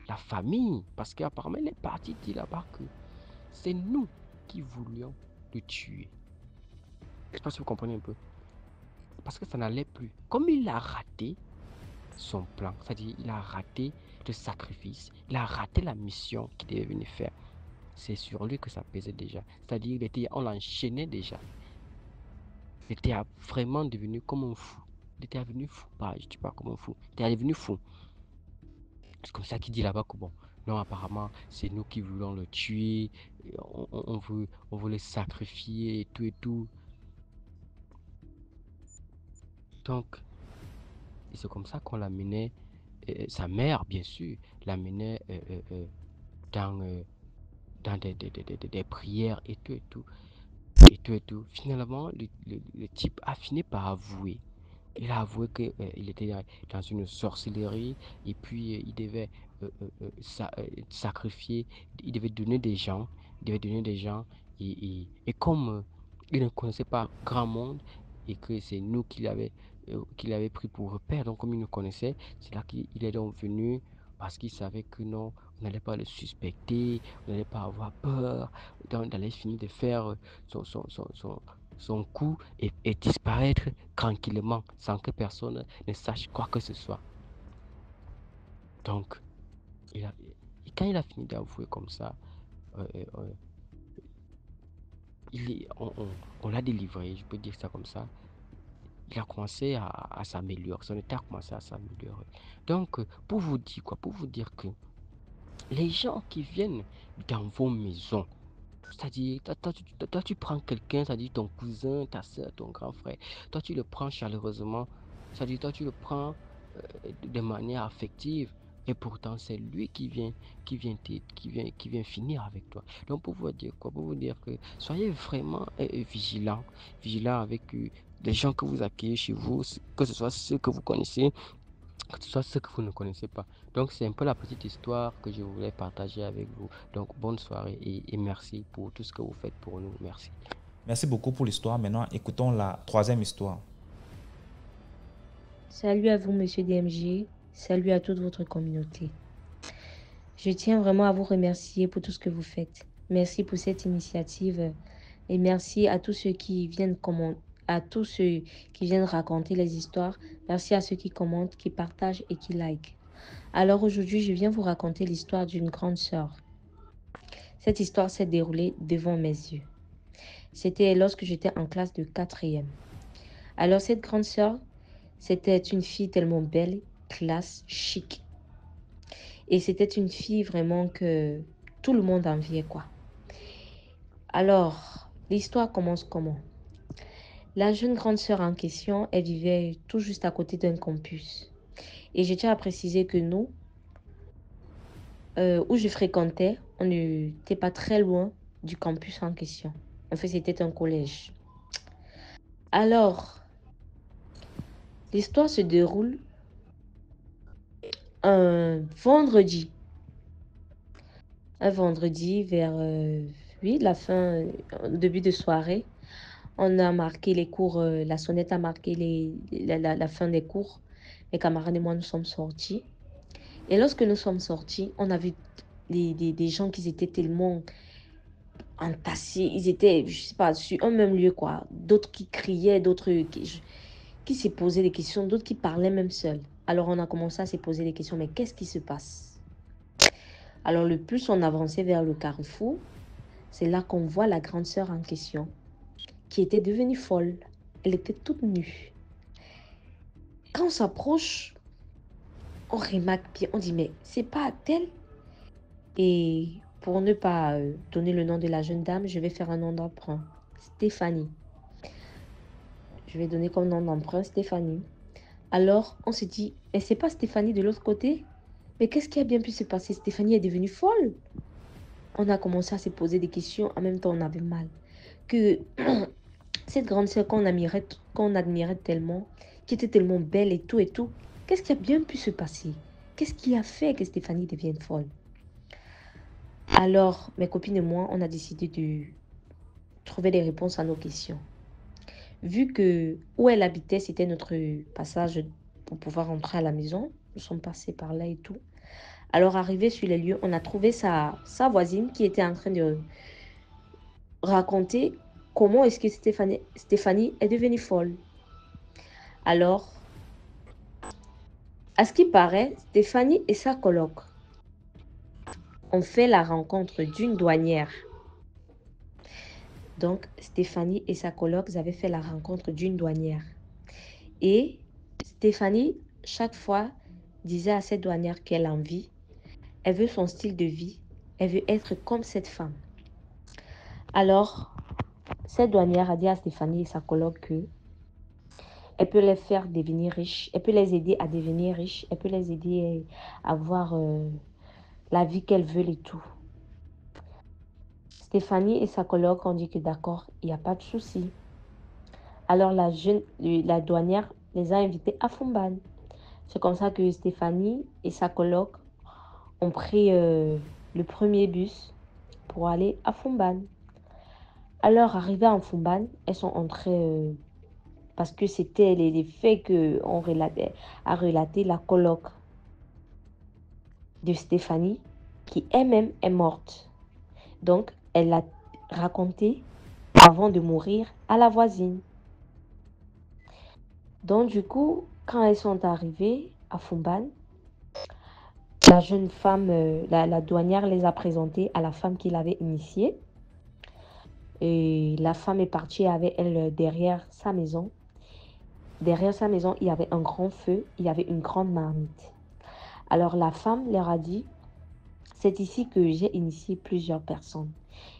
la famille. Parce qu'apparemment, il est parti dire là-bas que c'est nous qui voulions le tuer. Je ne sais pas si vous comprenez un peu. Parce que ça n'allait plus. Comme il a raté son plan, c'est-à-dire il a raté le sacrifice, il a raté la mission qu'il devait venir faire. C'est sur lui que ça pesait déjà. C'est-à-dire on l'enchaînait déjà. Il était vraiment devenu comme un fou. Il était devenu fou, je ne dis pas comme un fou. Il était devenu fou. C'est comme ça qu'il dit là-bas que bon, non, apparemment, c'est nous qui voulons le tuer, on veut le sacrifier et tout et tout. Donc, c'est comme ça qu'on l'amenait, sa mère, bien sûr, l'amenait dans, dans des prières et tout et tout. Et tout et tout. Finalement, le type a fini par avouer. Il a avoué qu'il était dans une sorcellerie et puis il devait sacrifier, il devait donner des gens, et comme il ne connaissait pas grand monde et que c'est nous qu'il avait pris pour repère, donc comme il nous connaissait, c'est là qu'il est donc venu parce qu'il savait que non, on n'allait pas le suspecter, on n'allait pas avoir peur, d'aller finir de faire son, son, son, son, son coup et disparaître tranquillement sans que personne ne sache quoi que ce soit. Donc, et quand il a fini d'avouer comme ça, on l'a délivré, je peux dire ça comme ça. Il a commencé à s'améliorer, son état a commencé à s'améliorer. Donc, pour vous dire quoi? Pour vous dire que les gens qui viennent dans vos maisons, c'est-à-dire, toi, tu prends quelqu'un, c'est-à-dire ton cousin, ta soeur, ton grand frère, toi, tu le prends chaleureusement, c'est-à-dire, toi, tu le prends de manière affective, et pourtant, c'est lui qui vient finir avec toi. Donc, pour vous dire quoi? Pour vous dire que soyez vraiment vigilants avec les gens que vous accueillez chez vous, que ce soit ceux que vous connaissez, que ce soit ceux que vous ne connaissez pas. Donc, c'est un peu la petite histoire que je voulais partager avec vous. Donc, bonne soirée et merci pour tout ce que vous faites pour nous. Merci. Merci beaucoup pour l'histoire. Maintenant, écoutons la troisième histoire. Salut à vous, monsieur DMG. Salut à toute votre communauté. Je tiens vraiment à vous remercier pour tout ce que vous faites. Merci pour cette initiative et merci à tous ceux qui viennent raconter les histoires. Merci à ceux qui commentent, qui partagent et qui likent. Alors aujourd'hui, je viens vous raconter l'histoire d'une grande sœur. Cette histoire s'est déroulée devant mes yeux. C'était lorsque j'étais en classe de 4e. Alors cette grande sœur, c'était une fille tellement belle, classe, chic. Et c'était une fille vraiment que tout le monde enviait, quoi. Alors, l'histoire commence comment? La jeune grande sœur en question, elle vivait tout juste à côté d'un campus. Et je tiens à préciser que nous, où je fréquentais, on n'était pas très loin du campus en question. En fait, c'était un collège. Alors, l'histoire se déroule un vendredi. Un vendredi vers, oui, la fin, début de soirée. On a marqué les cours, la sonnette a marqué la fin des cours. Mes camarades et moi, nous sommes sortis. Et lorsque nous sommes sortis, on a vu des gens qui étaient tellement entassés. Ils étaient, je sais pas, sur un même lieu, quoi. D'autres qui criaient, d'autres qui se posaient des questions, d'autres qui parlaient même seuls. Alors, on a commencé à se poser des questions, mais qu'est-ce qui se passe? Alors, le plus on avançait vers le carrefour, c'est là qu'on voit la grande sœur en question, qui était devenue folle. Elle était toute nue. Quand on s'approche, on remarque bien, on dit, mais c'est pas elle? Et pour ne pas donner le nom de la jeune dame, je vais faire un nom d'emprunt. Stéphanie. Je vais donner comme nom d'emprunt Stéphanie. Alors, on se dit, mais c'est pas Stéphanie de l'autre côté? Mais qu'est-ce qui a bien pu se passer? Stéphanie est devenue folle. On a commencé à se poser des questions. En même temps, on avait mal. Que cette grande sœur qu'on admirait tellement, qui était tellement belle et tout, qu'est-ce qui a bien pu se passer? Qu'est-ce qui a fait que Stéphanie devienne folle? Alors, mes copines et moi, on a décidé de trouver des réponses à nos questions. Vu que où elle habitait, c'était notre passage pour pouvoir rentrer à la maison, nous sommes passés par là et tout. Alors, arrivé sur les lieux, on a trouvé sa voisine qui était en train de raconter comment est-ce que Stéphanie est devenue folle. Alors, à ce qui paraît, Stéphanie et sa coloc ont fait la rencontre d'une douanière. Donc, Stéphanie et sa coloc avaient fait la rencontre d'une douanière. Et Stéphanie, chaque fois, disait à cette douanière qu'elle envie. Elle veut son style de vie. Elle veut être comme cette femme. Alors, cette douanière a dit à Stéphanie et sa coloc que elle peut les faire devenir riches. Elle peut les aider à devenir riches. Elle peut les aider à avoir la vie qu'elles veulent et tout. Stéphanie et sa coloc ont dit que d'accord, il n'y a pas de souci. Alors la douanière les a invités à Foumban. C'est comme ça que Stéphanie et sa coloc ont pris le premier bus pour aller à Foumban. Alors, arrivées à Foumban, elles sont entrées parce que c'était les faits qu'on a relaté la coloc de Stéphanie, qui elle-même est morte. Donc, elle l'a raconté avant de mourir à la voisine. Donc, du coup, quand elles sont arrivées à Foumban, la jeune femme, la douanière les a présentées à la femme qui l'avait initiée. Et la femme est partie avec elle derrière sa maison. Derrière sa maison, il y avait un grand feu, il y avait une grande marmite. Alors la femme leur a dit, c'est ici que j'ai initié plusieurs personnes.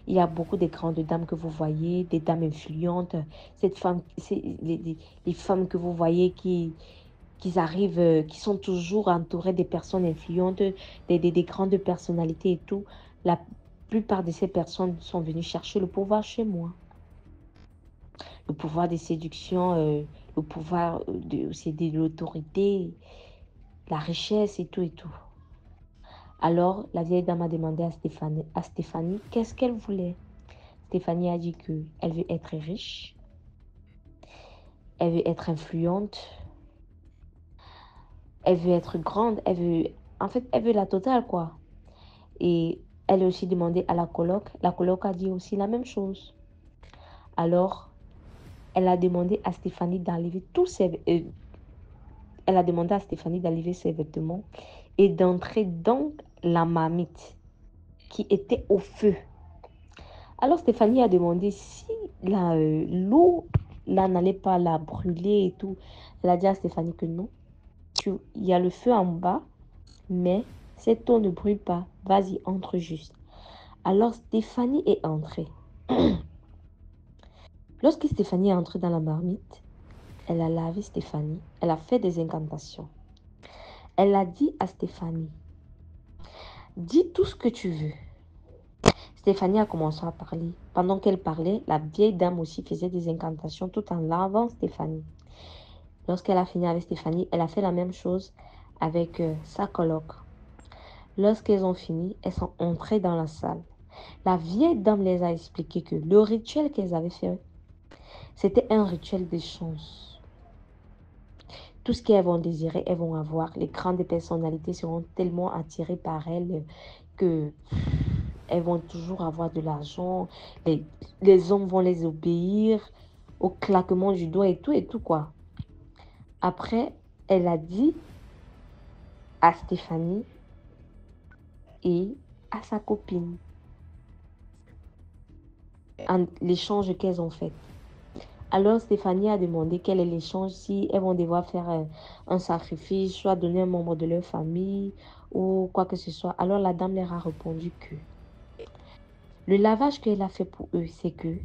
Il y a beaucoup de grandes dames que vous voyez, des dames influentes. Cette femme, les femmes que vous voyez qui arrivent, qui sont toujours entourées des personnes influentes, des grandes personnalités et tout. La plupart de ces personnes sont venues chercher le pouvoir chez moi. Le pouvoir de séduction, le pouvoir de l'autorité, la richesse et tout et tout. Alors, la vieille dame a demandé à Stéphanie qu'est-ce qu'elle voulait. Stéphanie a dit qu'elle veut être riche, elle veut être influente, elle veut être grande, en fait, elle veut la totale, quoi. Et elle a aussi demandé à la coloc. La coloc a dit aussi la même chose. Alors, elle a demandé à Stéphanie d'enlever elle a demandé à Stéphanie d'enlever ses vêtements et d'entrer dans la marmite qui était au feu. Alors Stéphanie a demandé si l'eau là n'allait pas la brûler et tout. Elle a dit à Stéphanie que non. Il y a le feu en bas, mais cette eau ne brûle pas. Vas-y, entre juste. Alors Stéphanie est entrée. Lorsque Stéphanie est entrée dans la marmite, elle a lavé Stéphanie. Elle a fait des incantations. Elle a dit à Stéphanie, dis tout ce que tu veux. Stéphanie a commencé à parler. Pendant qu'elle parlait, la vieille dame aussi faisait des incantations tout en lavant Stéphanie. Lorsqu'elle a fini avec Stéphanie, elle a fait la même chose avec sa coloc. Lorsqu'elles ont fini, elles sont entrées dans la salle. La vieille dame les a expliqué que le rituel qu'elles avaient fait, c'était un rituel de chance. Tout ce qu'elles vont désirer, elles vont avoir. Les grandes personnalités seront tellement attirées par elles que elles vont toujours avoir de l'argent. Les hommes vont les obéir au claquement du doigt et tout quoi. Après, elle a dit à Stéphanie et à sa copine l'échange qu'elles ont fait. Alors Stéphanie a demandé quel est l'échange, si elles vont devoir faire un sacrifice, soit donner un membre de leur famille ou quoi que ce soit. Alors la dame leur a répondu que le lavage qu'elle a fait pour eux, c'est que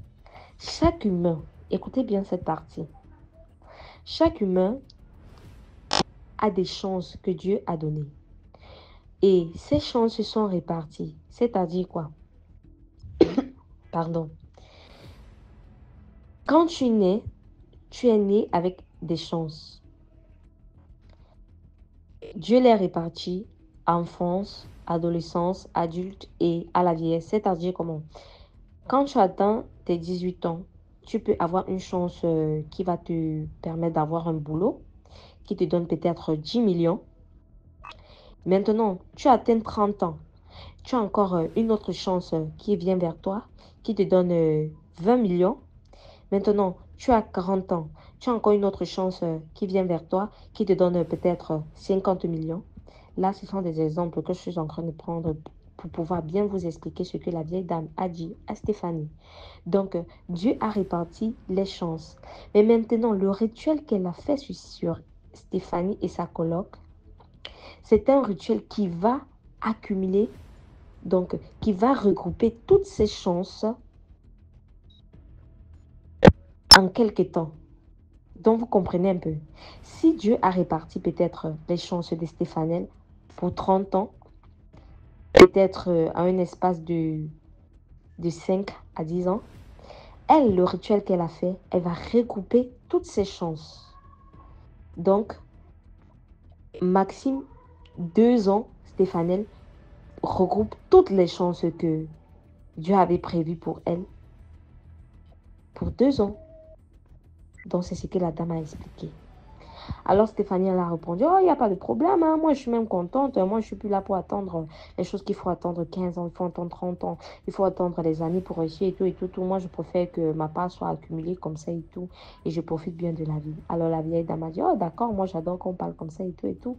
chaque humain, écoutez bien cette partie, chaque humain a des chances que Dieu a données. Et ces chances se sont réparties. C'est-à-dire quoi? Pardon. Quand tu es né avec des chances. Dieu les répartit enfance, adolescence, adulte et à la vieillesse. C'est-à-dire comment? Quand tu atteins tes 18 ans, tu peux avoir une chance qui va te permettre d'avoir un boulot, qui te donne peut-être 10 millions. Maintenant, tu atteins 30 ans. Tu as encore une autre chance qui vient vers toi, qui te donne 20 millions. Maintenant, tu as 40 ans. Tu as encore une autre chance qui vient vers toi, qui te donne peut-être 50 millions. Là, ce sont des exemples que je suis en train de prendre pour pouvoir bien vous expliquer ce que la vieille dame a dit à Stéphanie. Donc, Dieu a réparti les chances. Mais maintenant, le rituel qu'elle a fait sur Stéphanie et sa coloc, c'est un rituel qui va accumuler, donc qui va regrouper toutes ces chances en quelque temps. Donc, vous comprenez un peu. Si Dieu a réparti peut-être les chances de Stéphanel pour 30 ans, peut-être à un espace de 5 à 10 ans, elle, le rituel qu'elle a fait, elle va regrouper toutes ses chances. Donc, Maxime, 2 ans, Stéphanel regroupe toutes les chances que Dieu avait prévues pour elle pour 2 ans. Donc, c'est ce que la dame a expliqué. Alors Stéphanie, elle a répondu, oh, il n'y a pas de problème, hein. Moi je suis même contente, moi je ne suis plus là pour attendre les choses qu'il faut attendre 15 ans, il faut attendre 30 ans, il faut attendre des années pour réussir et tout. Moi je préfère que ma part soit accumulée comme ça et tout, et je profite bien de la vie. Alors la vieille dame a dit, oh d'accord, moi j'adore qu'on parle comme ça et tout.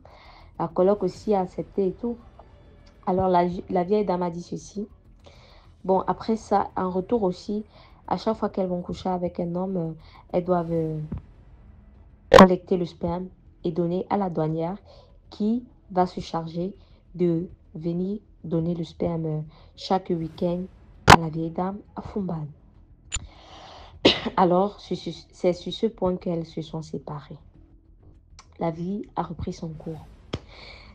La coloc aussi a accepté et tout. Alors la vieille dame a dit ceci. Bon, après ça, en retour aussi, à chaque fois qu'elles vont coucher avec un homme, elles doivent collecter le sperme et donner à la douanière qui va se charger de venir donner le sperme chaque week-end à la vieille dame à Fumban. Alors, c'est sur ce point qu'elles se sont séparées. La vie a repris son cours.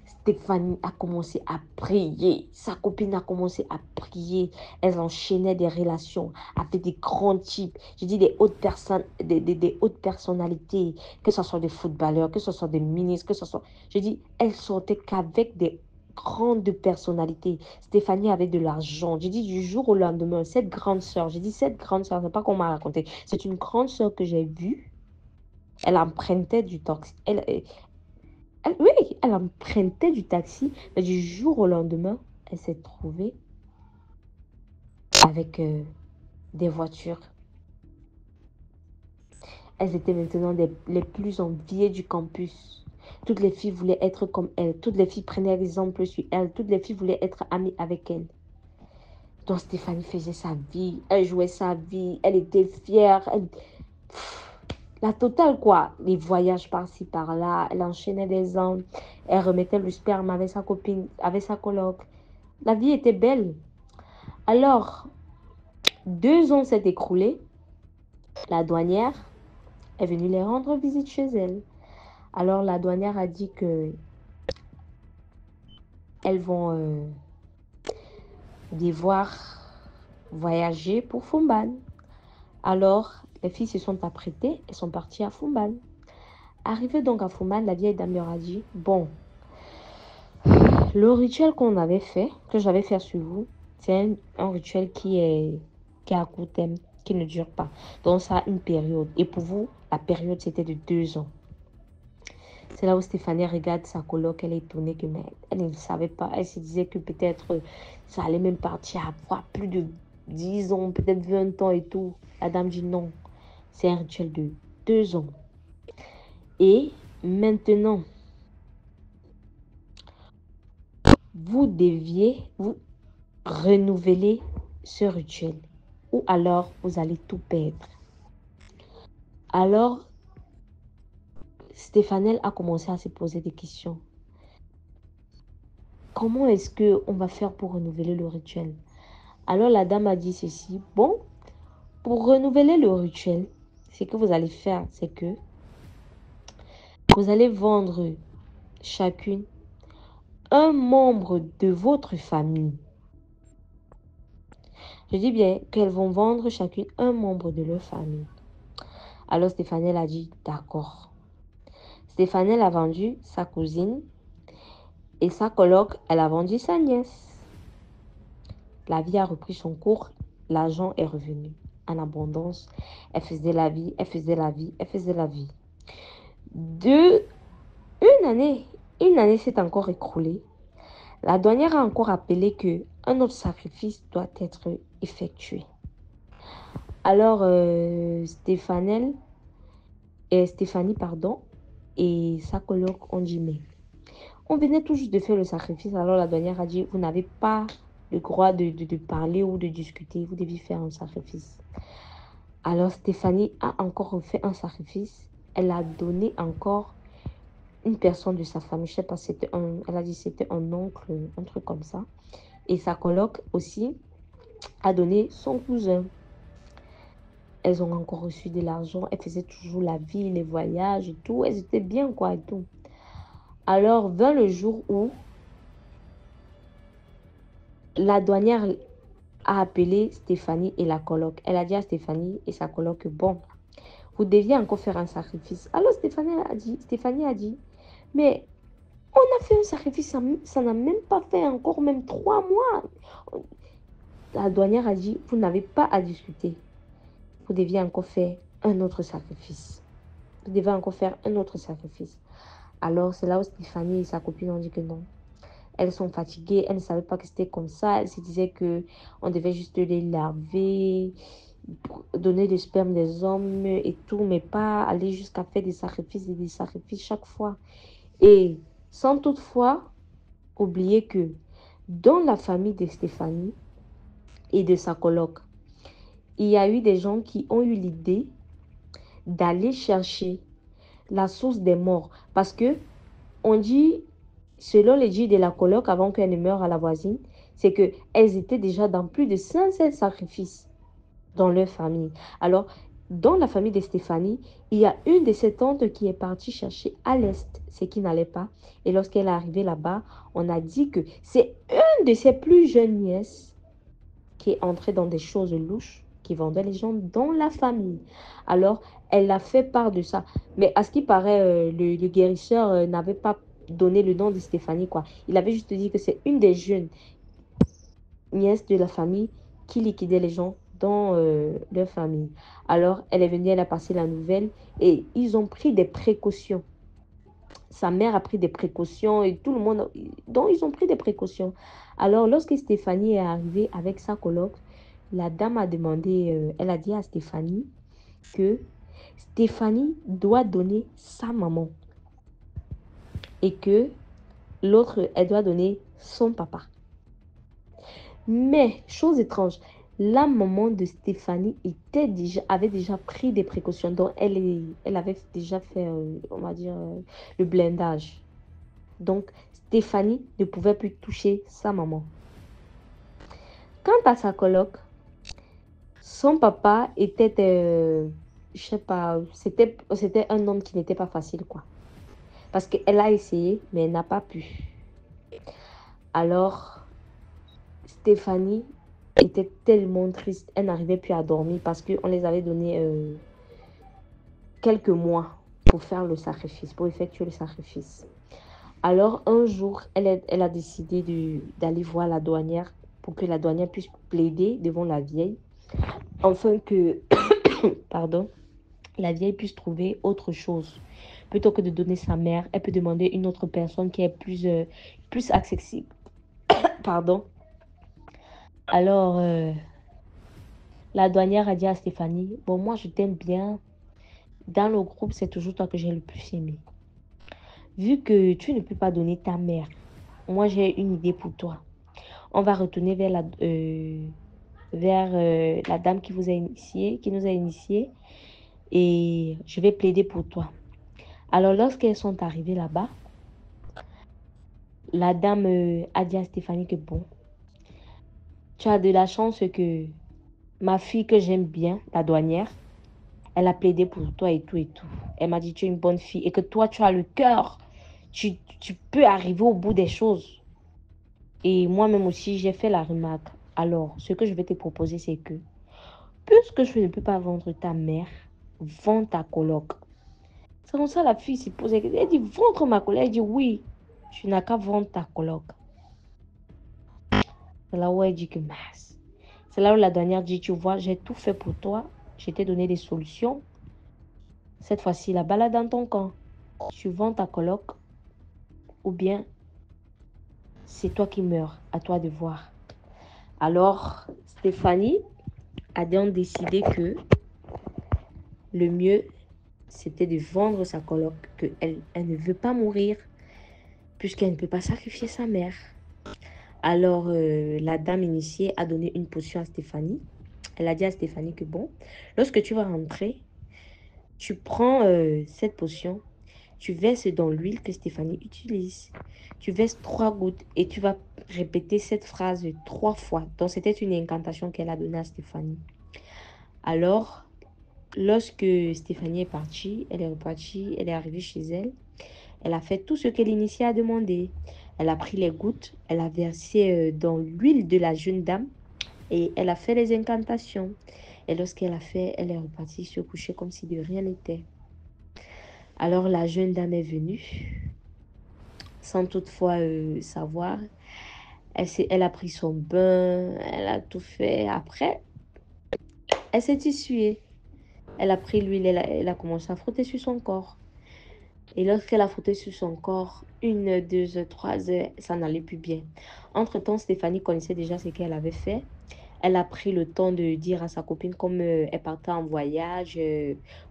Stéphanie a commencé à prier. Sa copine a commencé à prier. Elles enchaînaient des relations avec des grands types. Je dis des hautes personnes, des hautes personnalités, que ce soit des footballeurs, que ce soit des ministres, que ce soit... Je dis, elles sortaient qu'avec des grandes personnalités. Stéphanie avait de l'argent. Je dis du jour au lendemain, cette grande sœur, je dis cette grande sœur, c'est pas qu'on m'a raconté. C'est une grande sœur que j'ai vue. Elle empruntait du taxi. Oui, elle empruntait du taxi, mais du jour au lendemain, elle s'est trouvée avec des voitures. Elles étaient maintenant les plus enviées du campus. Toutes les filles voulaient être comme elle. Toutes les filles prenaient exemple sur elle. Toutes les filles voulaient être amies avec elle. Donc Stéphanie faisait sa vie. Elle jouait sa vie. Elle était fière. La totale, quoi. Les voyages par-ci, par-là. Elle enchaînait des hommes. Elle remettait le sperme avec sa copine, avec sa coloc. La vie était belle. Alors, 2 ans s'est écoulé. La douanière est venue les rendre visite chez elle. Alors, la douanière a dit que elles vont devoir voyager pour Fumban. Alors, les filles se sont apprêtées et sont parties à Fumban. Arrivée donc à Fumban, la vieille dame leur a dit, bon, le rituel qu'on avait fait, que j'avais fait sur vous, c'est un rituel qui est à court terme, qui ne dure pas. Donc ça a une période. Et pour vous, la période, c'était de 2 ans. C'est là où Stéphanie regarde sa coloc, elle est étonnée que mais elle ne savait pas. Elle se disait que peut-être ça allait même partir à avoir plus de 10 ans, peut-être 20 ans et tout. La dame dit non, c'est un rituel de 2 ans. Et maintenant, vous deviez vous renouveler ce rituel ou alors vous allez tout perdre. Alors, Stéphanelle a commencé à se poser des questions. Comment est-ce qu'on va faire pour renouveler le rituel? Alors la dame a dit ceci. Bon, pour renouveler le rituel, ce que vous allez faire, c'est que vous allez vendre chacune un membre de votre famille. Je dis bien qu'elles vont vendre chacune un membre de leur famille. Alors Stéphanelle a dit d'accord. Stéphanelle a vendu sa cousine et sa coloc, elle a vendu sa nièce. La vie a repris son cours, l'argent est revenu en abondance. Elle faisait la vie, elle faisait la vie, elle faisait la vie. Une année s'est encore écoulée. La douanière a encore appelé qu'un autre sacrifice doit être effectué. Alors, Stéphanie, et sa coloc ont dit, mais on venait tout juste de faire le sacrifice. Alors la douanière a dit, vous n'avez pas le droit de parler ou de discuter, vous devez faire un sacrifice. Alors Stéphanie a encore fait un sacrifice. Elle a donné encore une personne de sa famille, je sais pas, elle a dit c'était un oncle, un truc comme ça. Et sa coloc aussi a donné son cousin. Elles ont encore reçu de l'argent, elles faisaient toujours la vie, les voyages et tout, elles étaient bien quoi et tout. Alors vint le jour où la douanière a appelé Stéphanie et la coloc. Elle a dit à Stéphanie et sa coloc que bon, vous deviez encore faire un sacrifice. Alors Stéphanie a dit, mais on a fait un sacrifice, ça n'a même pas fait encore même 3 mois. La douanière a dit, vous n'avez pas à discuter. Vous deviez encore faire un autre sacrifice. Vous devez encore faire un autre sacrifice. Alors, c'est là où Stéphanie et sa copine ont dit que non. Elles sont fatiguées, elles ne savaient pas que c'était comme ça. Elles se disaient qu'on devait juste les laver, donner du sperme des hommes et tout, mais pas aller jusqu'à faire des sacrifices et des sacrifices chaque fois. Et sans toutefois oublier que dans la famille de Stéphanie et de sa coloc, il y a eu des gens qui ont eu l'idée d'aller chercher la source des morts. Parce que on dit, selon les dits de la coloc, avant qu'elle ne meure à la voisine, c'est qu'elles étaient déjà dans plus de 500 sacrifices dans leur famille. Alors, dans la famille de Stéphanie, il y a une de ses tantes qui est partie chercher à l'est ce qui n'allait pas. Et lorsqu'elle est arrivée là-bas, on a dit que c'est une de ses plus jeunes nièces qui est entrée dans des choses louches, qui vendait les gens dans la famille. Alors, elle a fait part de ça. Mais à ce qui paraît, le guérisseur n'avait pas donné le nom de Stéphanie, quoi. Il avait juste dit que c'est une des jeunes nièces de la famille qui liquidait les gens dans leur famille. Alors, elle est venue, elle a passé la nouvelle et ils ont pris des précautions. Sa mère a pris des précautions et tout le monde... Donc, ils ont pris des précautions. Alors, lorsque Stéphanie est arrivée avec sa coloc, la dame a demandé, elle a dit à Stéphanie que Stéphanie doit donner sa maman et que l'autre, elle doit donner son papa. Mais, chose étrange, la maman de Stéphanie avait déjà pris des précautions. Donc, elle avait déjà fait, on va dire, le blindage. Donc, Stéphanie ne pouvait plus toucher sa maman. Quant à sa coloc, son papa était, je sais pas, c'était un homme qui n'était pas facile, quoi. Parce qu'elle a essayé, mais elle n'a pas pu. Alors, Stéphanie était tellement triste. Elle n'arrivait plus à dormir parce qu'on les avait donné quelques mois pour faire le sacrifice, pour effectuer le sacrifice. Alors, un jour, elle a décidé d'aller voir la douanière pour que la douanière puisse plaider devant la vieille, afin que, pardon, la vieille puisse trouver autre chose. Plutôt que de donner sa mère, elle peut demander une autre personne qui est plus accessible. Pardon. Alors, la douanière a dit à Stéphanie, bon, moi, je t'aime bien. Dans le groupe, c'est toujours toi que j'ai le plus aimé. Vu que tu ne peux pas donner ta mère, moi, j'ai une idée pour toi. On va retourner vers la dame qui vous a initié, qui nous a initiés, et je vais plaider pour toi. Alors, lorsqu'elles sont arrivées là-bas, la dame a dit à Stéphanie que bon, tu as de la chance que ma fille que j'aime bien, la douanière, elle a plaidé pour toi et tout et tout. Elle m'a dit tu es une bonne fille et que toi, tu as le cœur. Tu peux arriver au bout des choses. Et moi-même aussi, j'ai fait la remarque. Alors, ce que je vais te proposer, c'est que, puisque je ne peux pas vendre ta mère, vends ta coloc. C'est comme ça la fille s'est posée. Elle dit, vendre ma coloc. Elle dit, oui, tu n'as qu'à vendre ta coloc. C'est là où elle dit que, mince. C'est là où la dernière dit, tu vois, j'ai tout fait pour toi. Je t'ai donné des solutions. Cette fois-ci, la balade dans ton camp. Tu vends ta coloc ou bien c'est toi qui meurs. À toi de voir. Alors, Stéphanie a donc décidé que le mieux, c'était de vendre sa coloc, qu'elle ne veut pas mourir, puisqu'elle ne peut pas sacrifier sa mère. Alors, la dame initiée a donné une potion à Stéphanie. Elle a dit à Stéphanie que bon, lorsque tu vas rentrer, tu prends cette potion, tu verses dans l'huile que Stéphanie utilise. Tu verses 3 gouttes et tu vas répéter cette phrase 3 fois. Donc, c'était une incantation qu'elle a donnée à Stéphanie. Alors, lorsque Stéphanie est partie, elle est repartie, elle est arrivée chez elle. Elle a fait tout ce que l'initié a demandé. Elle a pris les gouttes, elle a versé dans l'huile de la jeune dame et elle a fait les incantations. Et lorsqu'elle a fait, elle est repartie se coucher comme si de rien n'était. Alors la jeune dame est venue, sans toutefois savoir. Elle a pris son bain, elle a tout fait. Après, elle s'est essuyée. Elle a pris l'huile, elle a commencé à frotter sur son corps. Et lorsqu'elle a frotté sur son corps, 1, 2 heures, 3 heures, ça n'allait plus bien. Entre-temps, Stéphanie connaissait déjà ce qu'elle avait fait. Elle a pris le temps de dire à sa copine, comme elle partait en voyage,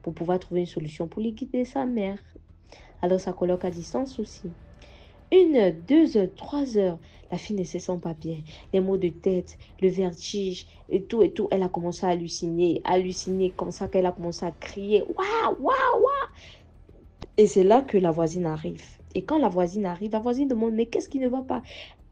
pour pouvoir trouver une solution pour liquider sa mère. Alors, sa coloc a dit sans souci. 1, 2 heures, 3 heures, la fille ne se sent pas bien. Les maux de tête, le vertige et tout et tout. Elle a commencé à halluciner comme ça qu'elle a commencé à crier. Waouh, waouh, waouh. Et c'est là que la voisine arrive. Et quand la voisine arrive, la voisine demande, mais qu'est-ce qui ne va pas?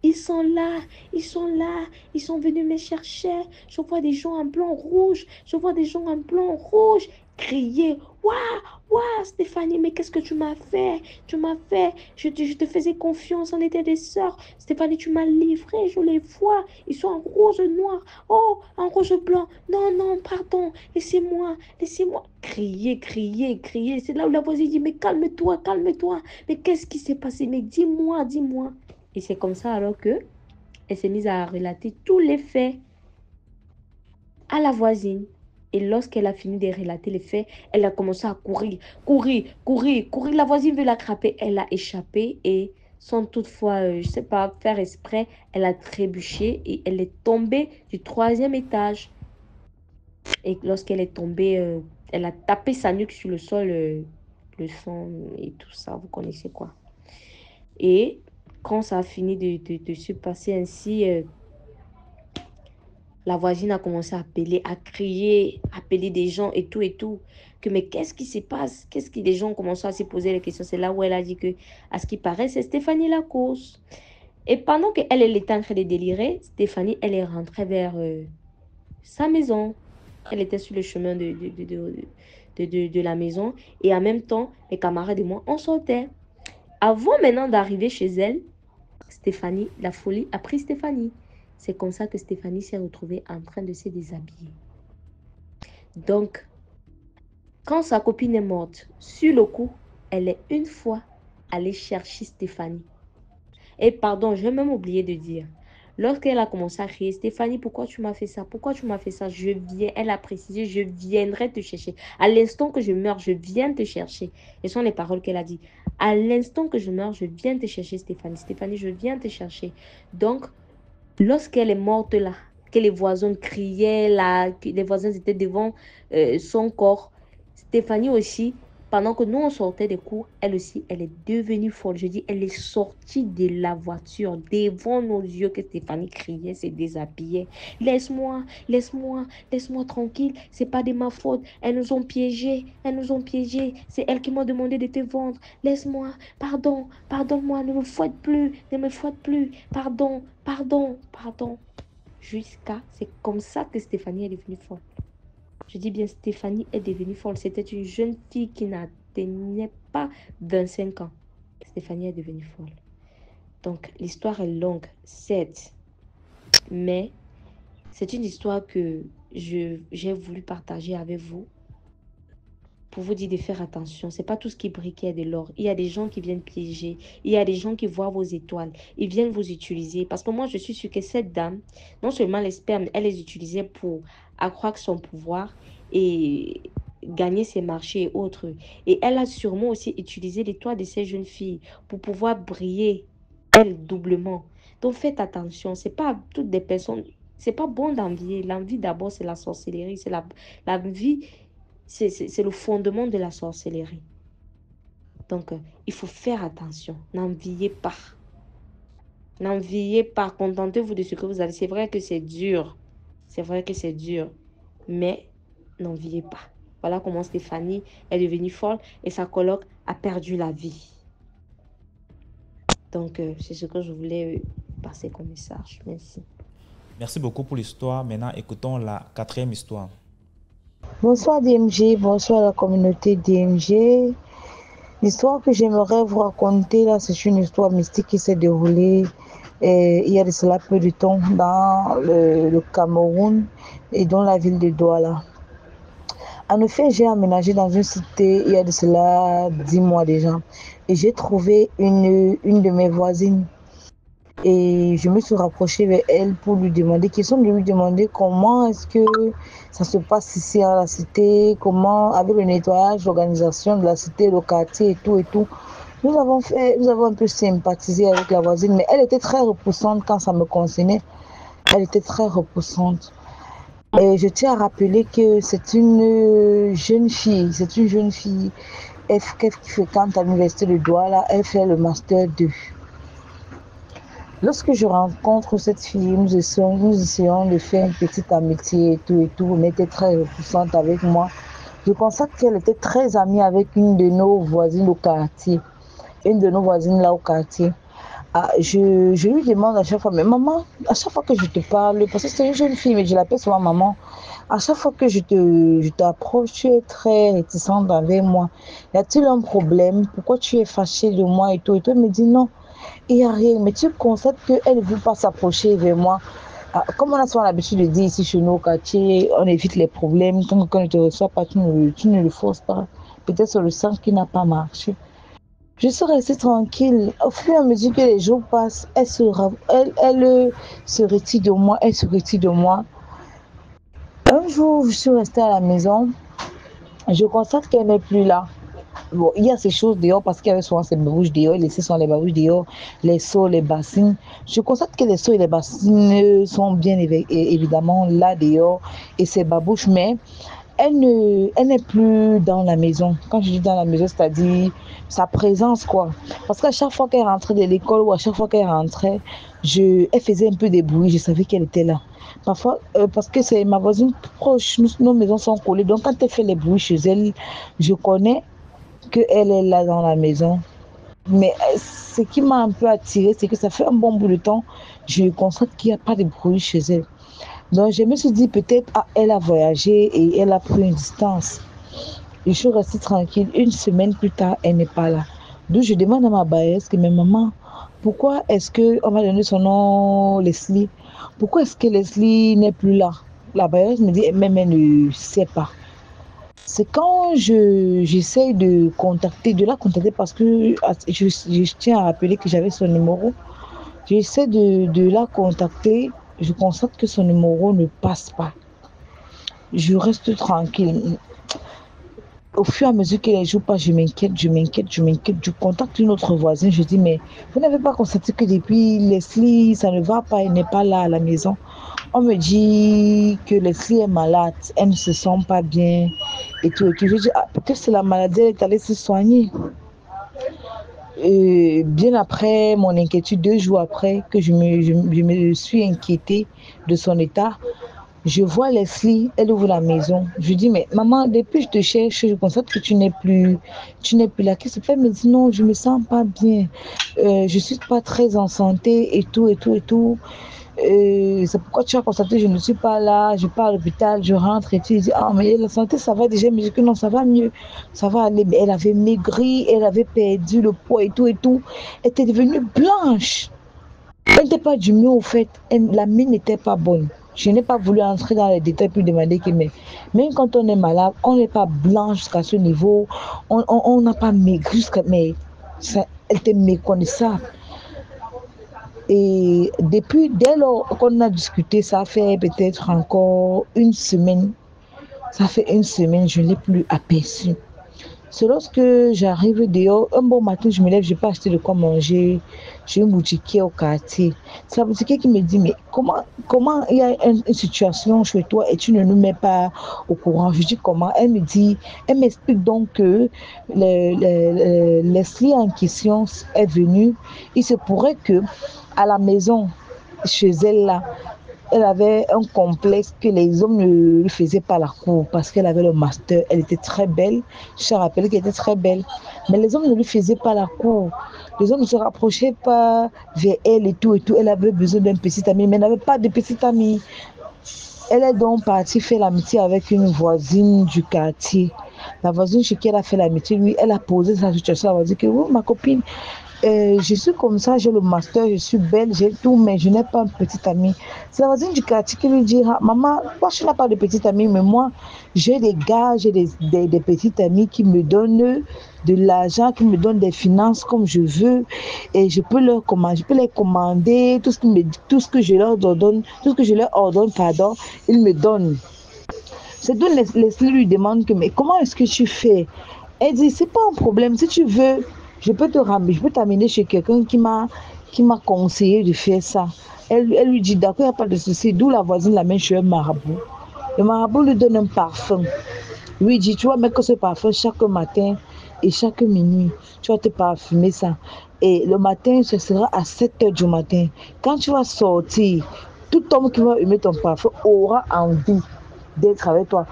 Ils sont là, ils sont là, ils sont venus me chercher. Je vois des gens en blanc rouge, je vois des gens en blanc rouge. Crier, waouh, waouh, Stéphanie, mais qu'est-ce que tu m'as fait? Tu m'as fait, je te faisais confiance, on était des sœurs. Stéphanie, tu m'as livré, je les vois. Ils sont en rouge noir, oh, en rouge blanc. Non, non, pardon, laissez-moi, laissez-moi. Crier, crier, crier. C'est là où la voisine dit, mais calme-toi, calme-toi. Mais qu'est-ce qui s'est passé? Mais dis-moi, dis-moi. Et c'est comme ça alors que elle s'est mise à relater tous les faits à la voisine. Et lorsqu'elle a fini de relater les faits, elle a commencé à courir, courir, courir, courir. La voisine veut l'attraper. Elle a échappé et sans toutefois, je ne sais pas, faire exprès, elle a trébuché et elle est tombée du 3e étage. Et lorsqu'elle est tombée, elle a tapé sa nuque sur le sol, le sang et tout ça, vous connaissez quoi. Et quand ça a fini de se passer ainsi, la voisine a commencé à appeler, à crier, à appeler des gens et tout et tout. Que mais qu'est-ce qui se passe? Qu'est-ce que les gens ont commencé à se poser les questions? C'est là où elle a dit que, à ce qui paraît, c'est Stéphanie la cause. Et pendant qu'elle était en train de délirer, Stéphanie, elle est rentrée vers sa maison. Elle était sur le chemin de la maison. Et en même temps, mes camarades et moi, on sortait. Avant maintenant d'arriver chez elle, Stéphanie, la folie a pris Stéphanie. C'est comme ça que Stéphanie s'est retrouvée en train de se déshabiller. Donc, quand sa copine est morte, sur le coup, elle est une fois allée chercher Stéphanie. Et pardon, je vais même oublier de dire. Lorsqu'elle a commencé à crier, Stéphanie, pourquoi tu m'as fait ça? Pourquoi tu m'as fait ça? Je viens, elle a précisé, je viendrai te chercher. À l'instant que je meurs, je viens te chercher. Et ce sont les paroles qu'elle a dit. À l'instant que je meurs, je viens te chercher, Stéphanie. Stéphanie, je viens te chercher. Donc, lorsqu'elle est morte là, que les voisins criaient là, que les voisins étaient devant son corps, Stéphanie aussi, pendant que nous on sortait des cours, elle aussi, elle est devenue folle. Je dis, elle est sortie de la voiture devant nos yeux que Stéphanie criait, se déshabillait. Laisse-moi, laisse-moi, laisse-moi tranquille, c'est pas de ma faute. Elles nous ont piégés, elles nous ont piégés. C'est elles qui m'ont demandé de te vendre. Laisse-moi, pardon, pardonne-moi, ne me fouette plus, ne me fouette plus. Pardon, pardon, pardon. Jusqu'à, c'est comme ça que Stéphanie est devenue folle. Je dis bien, Stéphanie est devenue folle. C'était une jeune fille qui n'atteignait pas 25 ans. Stéphanie est devenue folle. Donc, l'histoire est longue, certes. Mais c'est une histoire que j'ai voulu partager avec vous pour vous dire de faire attention. Ce n'est pas tout ce qui brille qui est de l'or. Il y a des gens qui viennent piéger. Il y a des gens qui voient vos étoiles. Ils viennent vous utiliser. Parce que moi, je suis sûre que cette dame, non seulement les spermes, elle les utilisait pour accroître son pouvoir et gagner ses marchés et autres. Et elle a sûrement aussi utilisé l'étoile de ces jeunes filles pour pouvoir briller, elle, doublement. Donc, faites attention. Ce n'est pas toutes des personnes... C'est pas bon d'envier. L'envie, d'abord, c'est la sorcellerie. C'est la vie... C'est le fondement de la sorcellerie. Donc, il faut faire attention. N'enviez pas. N'enviez pas. Contentez-vous de ce que vous avez. C'est vrai que c'est dur. C'est vrai que c'est dur. Mais n'enviez pas. Voilà comment Stéphanie est devenue folle et sa coloc a perdu la vie. Donc, c'est ce que je voulais passer comme message. Merci. Merci beaucoup pour l'histoire. Maintenant, écoutons la 4e histoire. Bonsoir DMG, bonsoir la communauté DMG. L'histoire que j'aimerais vous raconter là, c'est une histoire mystique qui s'est déroulée il y a de cela peu de temps dans le Cameroun et dans la ville de Douala. En effet, j'ai aménagé dans une cité il y a de cela 10 mois déjà et j'ai trouvé une de mes voisines. Et je me suis rapprochée vers elle pour lui demander, comment est-ce que ça se passe ici à la cité, comment, avec le nettoyage, l'organisation de la cité, le quartier et tout et tout. Nous avons un peu sympathisé avec la voisine, mais elle était très repoussante quand ça me concernait. Elle était très repoussante. Et je tiens à rappeler que c'est une jeune fille, elle fréquente à l'université de Douala, elle fait le master 2. Lorsque je rencontre cette fille, nous essayons de faire une petite amitié et tout, mais elle était très repoussante avec moi. Je constate qu'elle était très amie avec une de nos voisines au quartier. Je lui demande à chaque fois, mais maman, à chaque fois que je te parle, parce que c'est une jeune fille, mais je l'appelle souvent maman, à chaque fois que je t'approche, tu es très réticente avec moi. Y a-t-il un problème? Pourquoi tu es fâchée de moi et tout? Elle me dit non. Il n'y a rien, mais tu constates qu'elle ne veut pas s'approcher vers moi. Comme on a souvent l'habitude de dire ici chez nous au quartier, on évite les problèmes. Quand quelqu'un ne te reçoit pas, tu ne le forces pas. Peut-être sur le sens qui n'a pas marché. Je suis restée tranquille. Au fur et à mesure que les jours passent, elle se retire de moi. Un jour, je suis restée à la maison. Je constate qu'elle n'est plus là. Bon, il y a ces choses dehors parce qu'il y avait souvent ces babouches dehors, les sont les babouches dehors, les seaux, les bassines. Je constate que les seaux et les bassines sont bien évidemment là dehors et ces babouches, mais elle n'est plus dans la maison. Quand je dis dans la maison, c'est-à-dire sa présence quoi. Parce qu'à chaque fois qu'elle rentrait de l'école ou à chaque fois qu'elle rentrait, elle faisait un peu de bruit, je savais qu'elle était là. Parfois, parce que c'est ma voisine proche, nos maisons sont collées, donc quand elle fait les bruits chez elle, je connais qu'elle est là dans la maison. Mais ce qui m'a un peu attirée, c'est que ça fait un bon bout de temps, je constate qu'il n'y a pas de bruit chez elle. Donc je me suis dit peut-être elle a voyagé et elle a pris une distance. Je suis restée tranquille. Une semaine plus tard, elle n'est pas là. Donc je demande à ma bailleuse que mais maman, pourquoi est-ce qu'on m'a donné son nom Leslie? pourquoi est-ce que Leslie n'est plus là? La bailleuse me dit, même elle ne sait pas. C'est quand j'essaie de la contacter parce que je tiens à rappeler que j'avais son numéro. J'essaie de la contacter, je constate que son numéro ne passe pas. Je reste tranquille. Au fur et à mesure que les jours passent, je m'inquiète. Je contacte une autre voisine, je dis, mais vous n'avez pas constaté que depuis Leslie, ça ne va pas, elle n'est pas là à la maison. On me dit que Leslie est malade, elle ne se sent pas bien et tout. Je dis, ah, peut-être c'est la maladie, elle est allée se soigner. Et bien après mon inquiétude, 2 jours après que je me suis inquiétée de son état, je vois Leslie, elle ouvre la maison. Je dis, mais maman, depuis que je te cherche, je constate que tu n'es plus là. Qu'est-ce que tu fais? Elle me dit, non, je ne me sens pas bien. Je ne suis pas très en santé et tout. C'est pourquoi tu as constaté que je ne suis pas là, je pars à l'hôpital, je rentre et tu dis, ah, mais la santé, ça va déjà, mais je dis que non, ça va mieux, ça va aller. Mais elle avait maigri, elle avait perdu le poids et tout. Elle était devenue blanche. Elle n'était pas du mieux au fait, la mine n'était pas bonne. Je n'ai pas voulu entrer dans les détails pour demander que même quand on est malade, on n'est pas blanc jusqu'à ce niveau, on n'a pas maigri jusqu'à, mais ça, elle était méconnaissable. Et dès lors qu'on a discuté, ça fait peut-être encore 1 semaine. Ça fait 1 semaine, je ne l'ai plus aperçue. C'est lorsque j'arrive dehors, un bon matin, je me lève, je peux acheter de quoi manger. J'ai une boutiquière au quartier. C'est la boutiquière qui me dit, mais comment il y a une situation chez toi et tu ne nous mets pas au courant? Je dis comment? Elle m'explique donc que Leslie en question est venue. Il se pourrait que à la maison, chez elle là, elle avait un complexe que les hommes ne lui faisaient pas la cour parce qu'elle avait le master. Elle était très belle. Je te rappelle qu'elle était très belle. Mais les hommes ne lui faisaient pas la cour. Les hommes ne se rapprochaient pas vers elle et tout. Elle avait besoin d'un petit ami, mais elle n'avait pas de petit ami. Elle est donc partie faire l'amitié avec une voisine du quartier. La voisine chez qui elle a fait l'amitié, lui, elle a posé sa situation. Elle a dit que oui, ma copine, je suis comme ça, j'ai le master, je suis belle, j'ai tout, mais je n'ai pas un petit ami. C'est la voisine du quartier qui lui dit, ah, maman, toi tu n'as pas de petit ami, mais moi, j'ai des gars, j'ai des petits amis qui me donnent de l'argent, qui me donnent des finances comme je veux, et je peux les commander, tout ce que je leur ordonne, ils me donnent. C'est donc Leslie lui demande que, mais comment est-ce que tu fais? Elle dit, c'est pas un problème, si tu veux, je peux t'amener chez quelqu'un qui m'a conseillé de faire ça. Elle lui dit, d'accord, il n'y a pas de souci. D'où la voisine l'amène chez un marabout. Le marabout lui donne un parfum. Lui dit, tu vas mettre ce parfum chaque matin et chaque minuit. Tu vas te parfumer ça. Et le matin, ce sera à 7h du matin. Quand tu vas sortir, tout homme qui va aimer ton parfum aura envie d'être avec toi.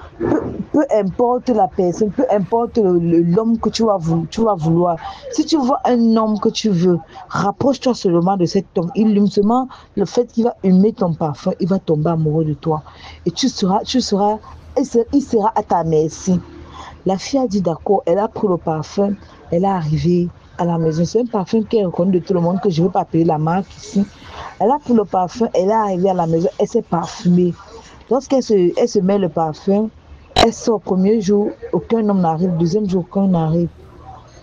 Peu importe la personne, peu importe l'homme que tu vas vouloir. Si tu vois un homme que tu veux, rapproche-toi seulement de cet homme. Seulement le fait qu'il va aimer ton parfum, il va tomber amoureux de toi. Et il sera à ta merci. La fille a dit d'accord, elle a pris le parfum, elle est arrivée à la maison. C'est un parfum qui est reconnu de tout le monde, que je ne veux pas appeler la marque ici. Elle a pris le parfum, elle est arrivée à la maison, elle s'est parfumée. Lorsqu'elle se met le parfum, elle sort. Premier jour, aucun homme n'arrive. Deuxième jour, aucun n'arrive.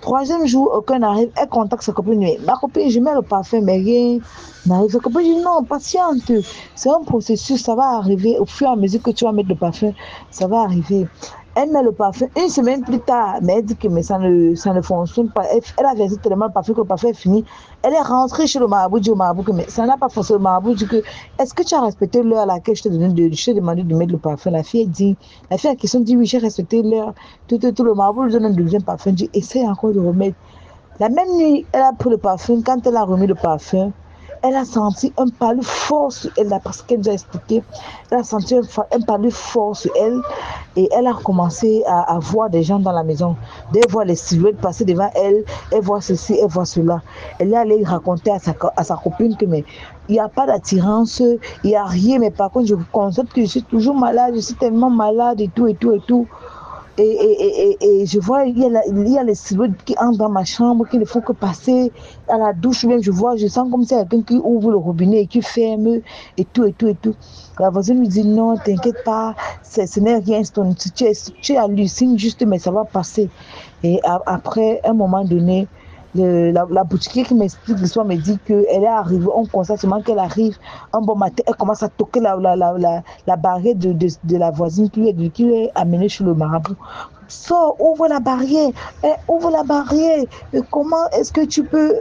Troisième jour, aucun n'arrive. Elle contacte sa copine. Ma copine, je mets le parfum, mais rien n'arrive. Sa copine dit non, patiente. C'est un processus, ça va arriver. Au fur et à mesure que tu vas mettre le parfum, ça va arriver. Elle met le parfum 1 semaine plus tard, mais elle dit que ça ne fonctionne pas. Elle a versé tellement le parfum que le parfum est fini. Elle est rentrée chez le marabout, dit au marabout que mais ça n'a pas fonctionné. Le marabout dit que est-ce que tu as respecté l'heure à laquelle je t'ai demandé de mettre le parfum? La fille en question dit oui, j'ai respecté l'heure. Tout le marabout lui donne un deuxième parfum, dit essaye encore de remettre. La même nuit, elle a pris le parfum. Quand elle a remis le parfum, elle a senti un palud fort sur elle, parce qu'elle nous a expliqué. Elle a senti un palud fort sur elle et elle a commencé à voir des gens dans la maison. Elle voit les silhouettes passer devant elle, elle voit ceci, elle voit cela. Elle est allée raconter à sa copine que mais il n'y a pas d'attirance, il n'y a rien, mais par contre je constate que je suis toujours malade, je suis tellement malade et tout. Et je vois, il y a les silhouettes qui entrent dans ma chambre, qui ne font que passer à la douche. Même je sens comme si quelqu'un qui ouvre le robinet et qui ferme, et tout, et tout, et tout. La voisine me dit, non, t'inquiète pas, ce n'est rien, tu hallucines juste, mais ça va passer. Et après, un moment donné, la boutiquière qui m'explique l'histoire me dit qu'elle est arrivée, on constate seulement qu'elle arrive un bon matin, elle commence à toquer la barrière de la voisine qui lui est amenée chez le marabout. Sors, ouvre la barrière, ouvre la barrière. Comment est-ce que tu peux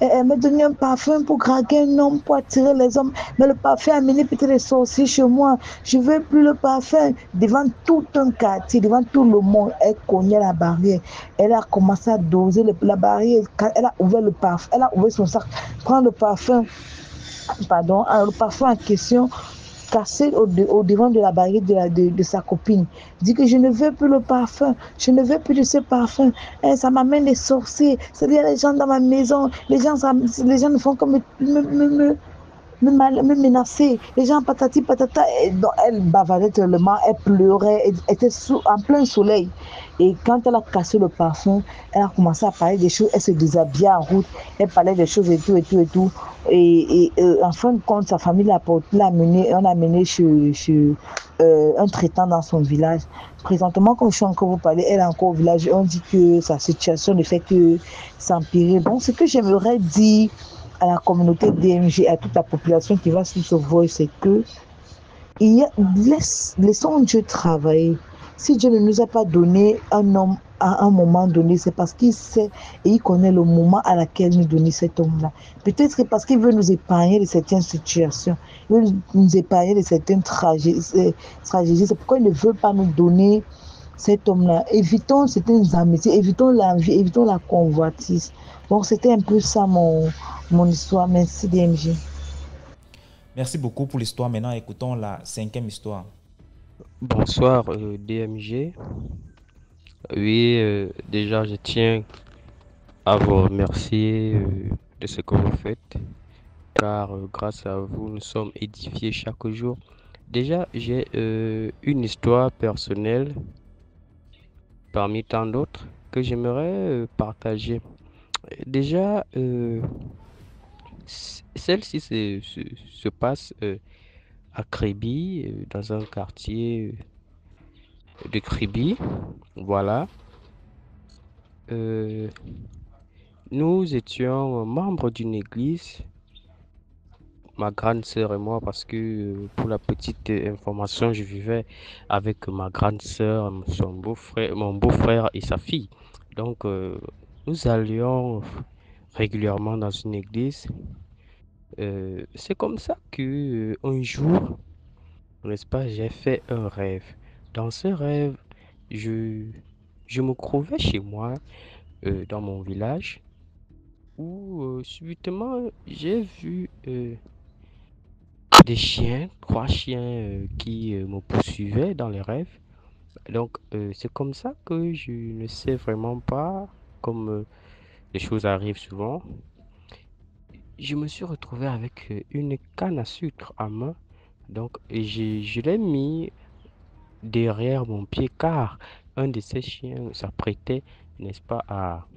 me donner un parfum pour draguer un homme, pour attirer les hommes? Mais le parfum a amené peut-être les sorciers chez moi. Je veux plus le parfum. Devant tout un quartier, devant tout le monde, elle cognait la barrière. Elle a commencé à doser la barrière. Quand elle a ouvert le parfum, elle a ouvert son sac, prendre le parfum, pardon, le parfum en question, cassé au devant de la barrière de sa copine. Dit que je ne veux plus le parfum, je ne veux plus de ce parfum. Ça m'amène les sorciers, c'est-à-dire les gens dans ma maison, les gens ne font que me menacer. Les gens patati patata, elle bavardait tellement, elle pleurait, elle était en plein soleil. Et quand elle a cassé le parfum, elle a commencé à parler des choses, elle se déshabillait en route, elle parlait des choses et tout, et tout, et tout. En fin de compte, sa famille on a amené chez un traitant dans son village. Présentement, comme je suis encore vous parler, elle est encore au village. On dit que sa situation ne fait que s'empirer. Donc, ce que j'aimerais dire à la communauté DMG, à toute la population qui va suivre ce voix, c'est que laissons Dieu travailler. Si Dieu ne nous a pas donné un homme à un moment donné, c'est parce qu'il sait et il connaît le moment à laquelle nous donner cet homme-là. Peut-être que parce qu'il veut nous épargner de certaines situations, il veut nous épargner de certaines tragédies. C'est pourquoi il ne veut pas nous donner cet homme-là. Évitons certaines amitiés, évitons l'envie, évitons la convoitise. Donc c'était un peu ça mon histoire. Merci DMG. Merci beaucoup pour l'histoire. Maintenant, écoutons la 5e histoire. Bonsoir DMG. Oui, déjà je tiens à vous remercier de ce que vous faites, car grâce à vous, nous sommes édifiés chaque jour. Déjà, j'ai une histoire personnelle parmi tant d'autres que j'aimerais partager. Déjà, celle-ci se passe à Kribi, dans un quartier de Kribi. Voilà. Euh, Nous étions membres d'une église, ma grande sœur et moi, parce que pour la petite information, je vivais avec ma grande sœur, son beau-frère, mon beau-frère et sa fille. Donc, nous allions régulièrement dans une église. C'est comme ça que un jour, n'est-ce pas, j'ai fait un rêve. Dans ce rêve, je, je me trouvais chez moi, dans mon village, où subitement j'ai vu des chiens, 3 chiens qui me poursuivaient dans les rêves. Donc c'est comme ça que je ne sais vraiment pas, comme les choses arrivent souvent. Je me suis retrouvé avec une canne à sucre à main. Donc je l'ai mis derrière mon pied car un de ces chiens s'apprêtait, n'est-ce pas, à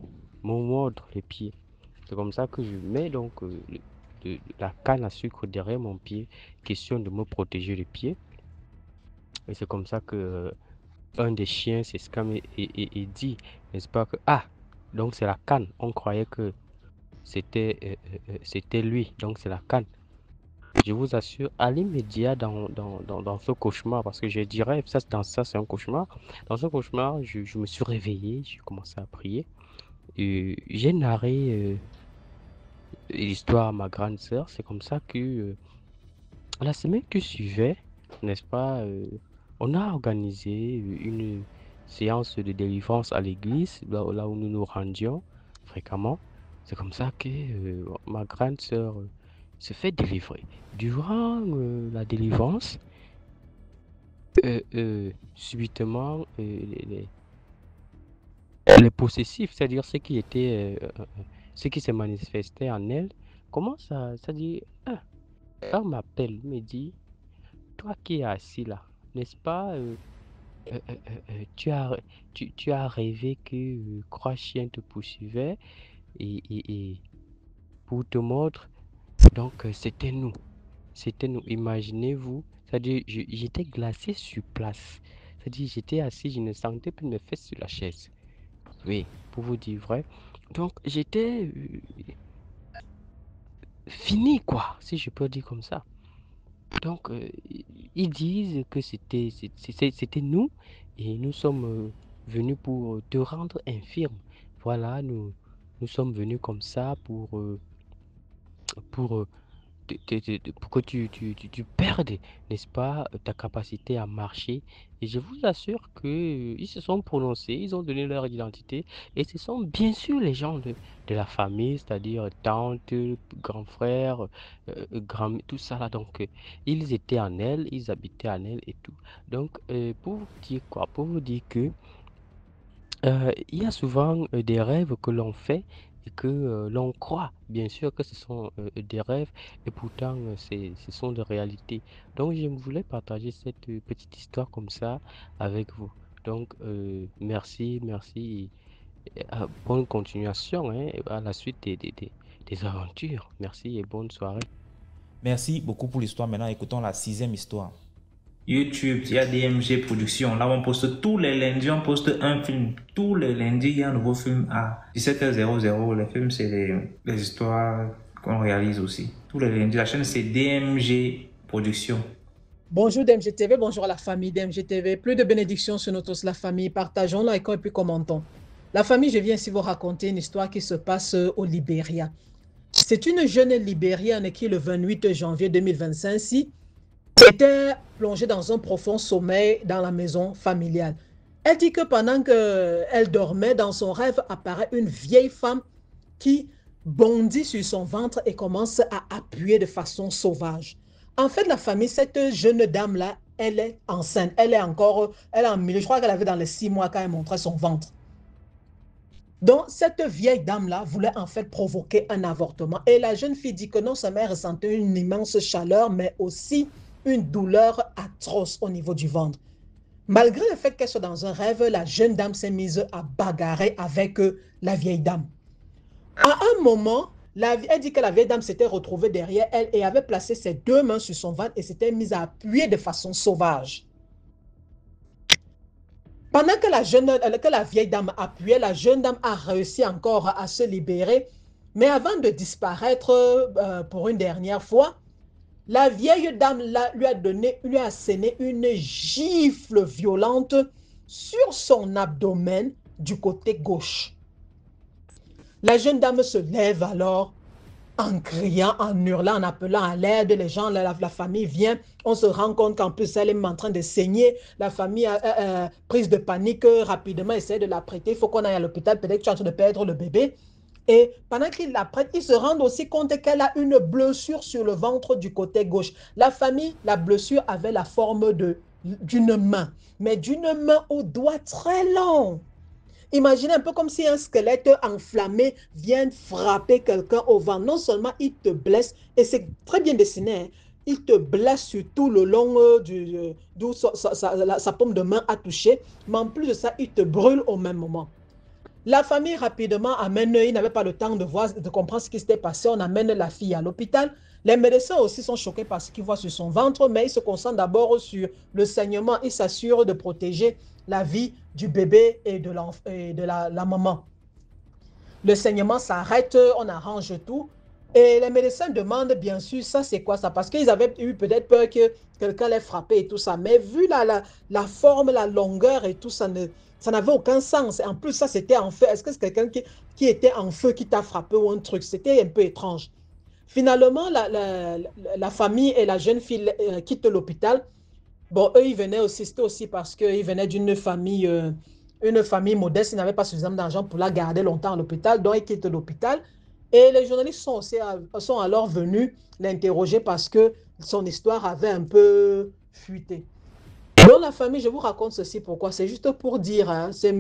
me mordre les pieds. C'est comme ça que je mets donc la canne à sucre derrière mon pied, question de me protéger les pieds. Et c'est comme ça que un des chiens s'exclame et dit, n'est-ce pas, que ah, donc c'est la canne. On croyait que c'était lui, donc c'est la canne. Je vous assure, à l'immédiat dans ce cauchemar, parce que je dirais, ça c'est un cauchemar. Dans ce cauchemar, je me suis réveillé, j'ai commencé à prier. Et j'ai narré l'histoire à ma grande sœur. C'est comme ça que la semaine qui suivait, n'est-ce pas, on a organisé une séance de délivrance à l'église, là où nous nous rendions fréquemment. C'est comme ça que ma grande sœur se fait délivrer. Durant la délivrance, subitement, les possessifs, c'est-à-dire ce qui se manifestait en elle, commence à dire, ah, elle m'appelle, me dit, toi qui es assis là, n'est-ce pas, Tu as, tu as rêvé que trois chiens te poursuivaient et pour te mordre. Donc, c'était nous. C'était nous. Imaginez-vous. C'est-à-dire, j'étais glacé sur place. C'est-à-dire, j'étais assis, je ne sentais plus mes fesses sur la chaise. Oui, pour vous dire vrai. Donc, j'étais fini, quoi, si je peux dire comme ça. Donc, ils disent que c'était nous et nous sommes venus pour te rendre infirme. Voilà, nous sommes venus comme ça pour, pour que tu perdes, n'est-ce pas, ta capacité à marcher. Et je vous assure que ils se sont prononcés, ils ont donné leur identité. Et ce sont bien sûr les gens de la famille, c'est-à-dire tante, grand frère, grand, tout ça là. Donc, ils étaient en elle, ils habitaient en elle et tout. Donc, pour vous dire quoi? Pour vous dire que il y a souvent des rêves que l'on fait et que l'on croit, bien sûr, que ce sont des rêves et pourtant ce sont des réalités. Donc, je voulais partager cette petite histoire comme ça avec vous. Donc, merci, merci. Bonne continuation hein, à la suite des aventures. Merci et bonne soirée. Merci beaucoup pour l'histoire. Maintenant, écoutons la 6e histoire. YouTube, il y a DMG Productions. Là, on poste tous les lundis, on poste un film. Tous les lundis, il y a un nouveau film à 17h00. Les films, c'est les histoires qu'on réalise aussi. Tous les lundis, la chaîne, c'est DMG Productions. Bonjour DMG TV, bonjour à la famille DMG TV. Plus de bénédictions sur nous tous, la famille. Partageons, likons et puis commentons. La famille, je viens ici vous raconter une histoire qui se passe au Libéria. C'est une jeune Libérienne qui, le 28 janvier 2025, était plongée dans un profond sommeil dans la maison familiale. Elle dit que pendant qu'elle dormait, dans son rêve apparaît une vieille femme qui bondit sur son ventre et commence à appuyer de façon sauvage. En fait, la famille, cette jeune dame-là, elle est enceinte. Elle est en milieu. Je crois qu'elle avait dans les 6 mois quand elle montrait son ventre. Donc, cette vieille dame-là voulait en fait provoquer un avortement. Et la jeune fille dit que non seulement elle ressentait une immense chaleur, mais aussi une douleur atroce au niveau du ventre. Malgré le fait qu'elle soit dans un rêve, la jeune dame s'est mise à bagarrer avec la vieille dame. À un moment, elle dit que la vieille dame s'était retrouvée derrière elle et avait placé ses 2 mains sur son ventre et s'était mise à appuyer de façon sauvage. Pendant que la vieille dame appuyait, la jeune dame a réussi encore à se libérer. Mais avant de disparaître pour une dernière fois, la vieille dame lui a asséné une gifle violente sur son abdomen du côté gauche. La jeune dame se lève alors en criant, en hurlant, en appelant à l'aide. Les gens, la famille vient. On se rend compte qu'en plus, elle est en train de saigner. La famille, prise de panique, rapidement essaie de la prêter. Il faut qu'on aille à l'hôpital. Peut-être que tu es en train de perdre le bébé. Et pendant qu'il la prête, ils se rendent aussi compte qu'elle a une blessure sur le ventre du côté gauche. La famille, la blessure avait la forme d'une main, mais d'une main aux doigts très longs. Imaginez un peu comme si un squelette enflammé vient frapper quelqu'un au ventre. Non seulement il te blesse, et c'est très bien dessiné, hein, il te blesse sur tout le long d'où sa paume de main a touché, mais en plus de ça, il te brûle au même moment. La famille rapidement amène, il n'avait pas le temps de comprendre ce qui s'était passé, on amène la fille à l'hôpital. Les médecins aussi sont choqués par ce qu'ils voient sur son ventre, mais ils se concentrent d'abord sur le saignement. Ils s'assurent de protéger la vie du bébé et de la maman. Le saignement s'arrête, on arrange tout. Et les médecins demandent bien sûr, ça c'est quoi ça? Parce qu'ils avaient eu peut-être peur que quelqu'un l'ait frappé et tout ça. Mais vu la forme, la longueur et tout, ça n'avait aucun sens. Et en plus, ça c'était en feu. Est-ce que c'est quelqu'un qui était en feu qui t'a frappé ou un truc? C'était un peu étrange. Finalement, la famille et la jeune fille quittent l'hôpital. Bon, eux, ils venaient aussi, c'était aussi parce qu'ils venaient d'une famille, une famille modeste. Ils n'avaient pas suffisamment d'argent pour la garder longtemps à l'hôpital. Donc, ils quittent l'hôpital. Et les journalistes sont alors venus l'interroger parce que son histoire avait un peu fuité. Dans la famille, je vous raconte ceci pourquoi. C'est juste pour dire, hein, c'est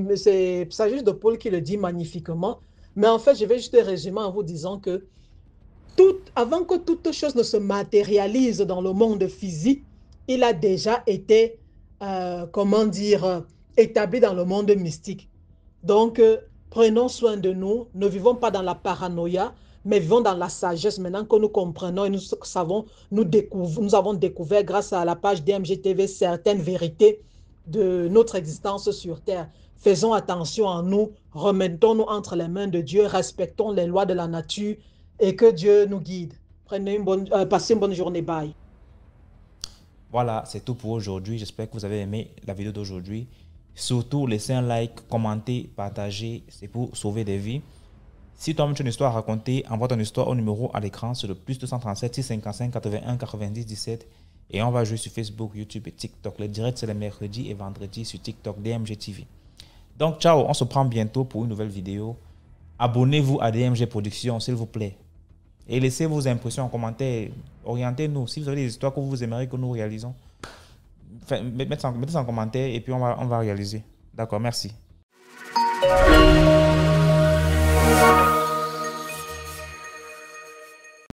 juste de Paul qui le dit magnifiquement. Mais en fait, je vais juste résumer en vous disant que avant que toute chose ne se matérialise dans le monde physique, il a déjà été comment dire, établis dans le monde mystique. Donc, prenons soin de nous. Ne vivons pas dans la paranoïa, mais vivons dans la sagesse. Maintenant que nous comprenons et nous savons, nous avons découvert grâce à la page DMGTV certaines vérités de notre existence sur Terre. Faisons attention à nous, remettons-nous entre les mains de Dieu, respectons les lois de la nature et que Dieu nous guide. Passez une bonne journée. Bye. Voilà, c'est tout pour aujourd'hui. J'espère que vous avez aimé la vidéo d'aujourd'hui. Surtout, laissez un like, commentez, partagez. C'est pour sauver des vies. Si tu as une histoire à raconter, envoie ton histoire au numéro à l'écran sur le +237 655 81 90 17. Et on va jouer sur Facebook, YouTube et TikTok. Les directs, c'est les mercredis et vendredis sur TikTok, DMG TV. Donc, ciao, on se prend bientôt pour une nouvelle vidéo. Abonnez-vous à DMG Productions, s'il vous plaît. Et laissez vos impressions en commentaire. Orientez-nous. Si vous avez des histoires que vous aimeriez que nous réalisons, mettez ça en commentaire et puis on va réaliser. D'accord, merci.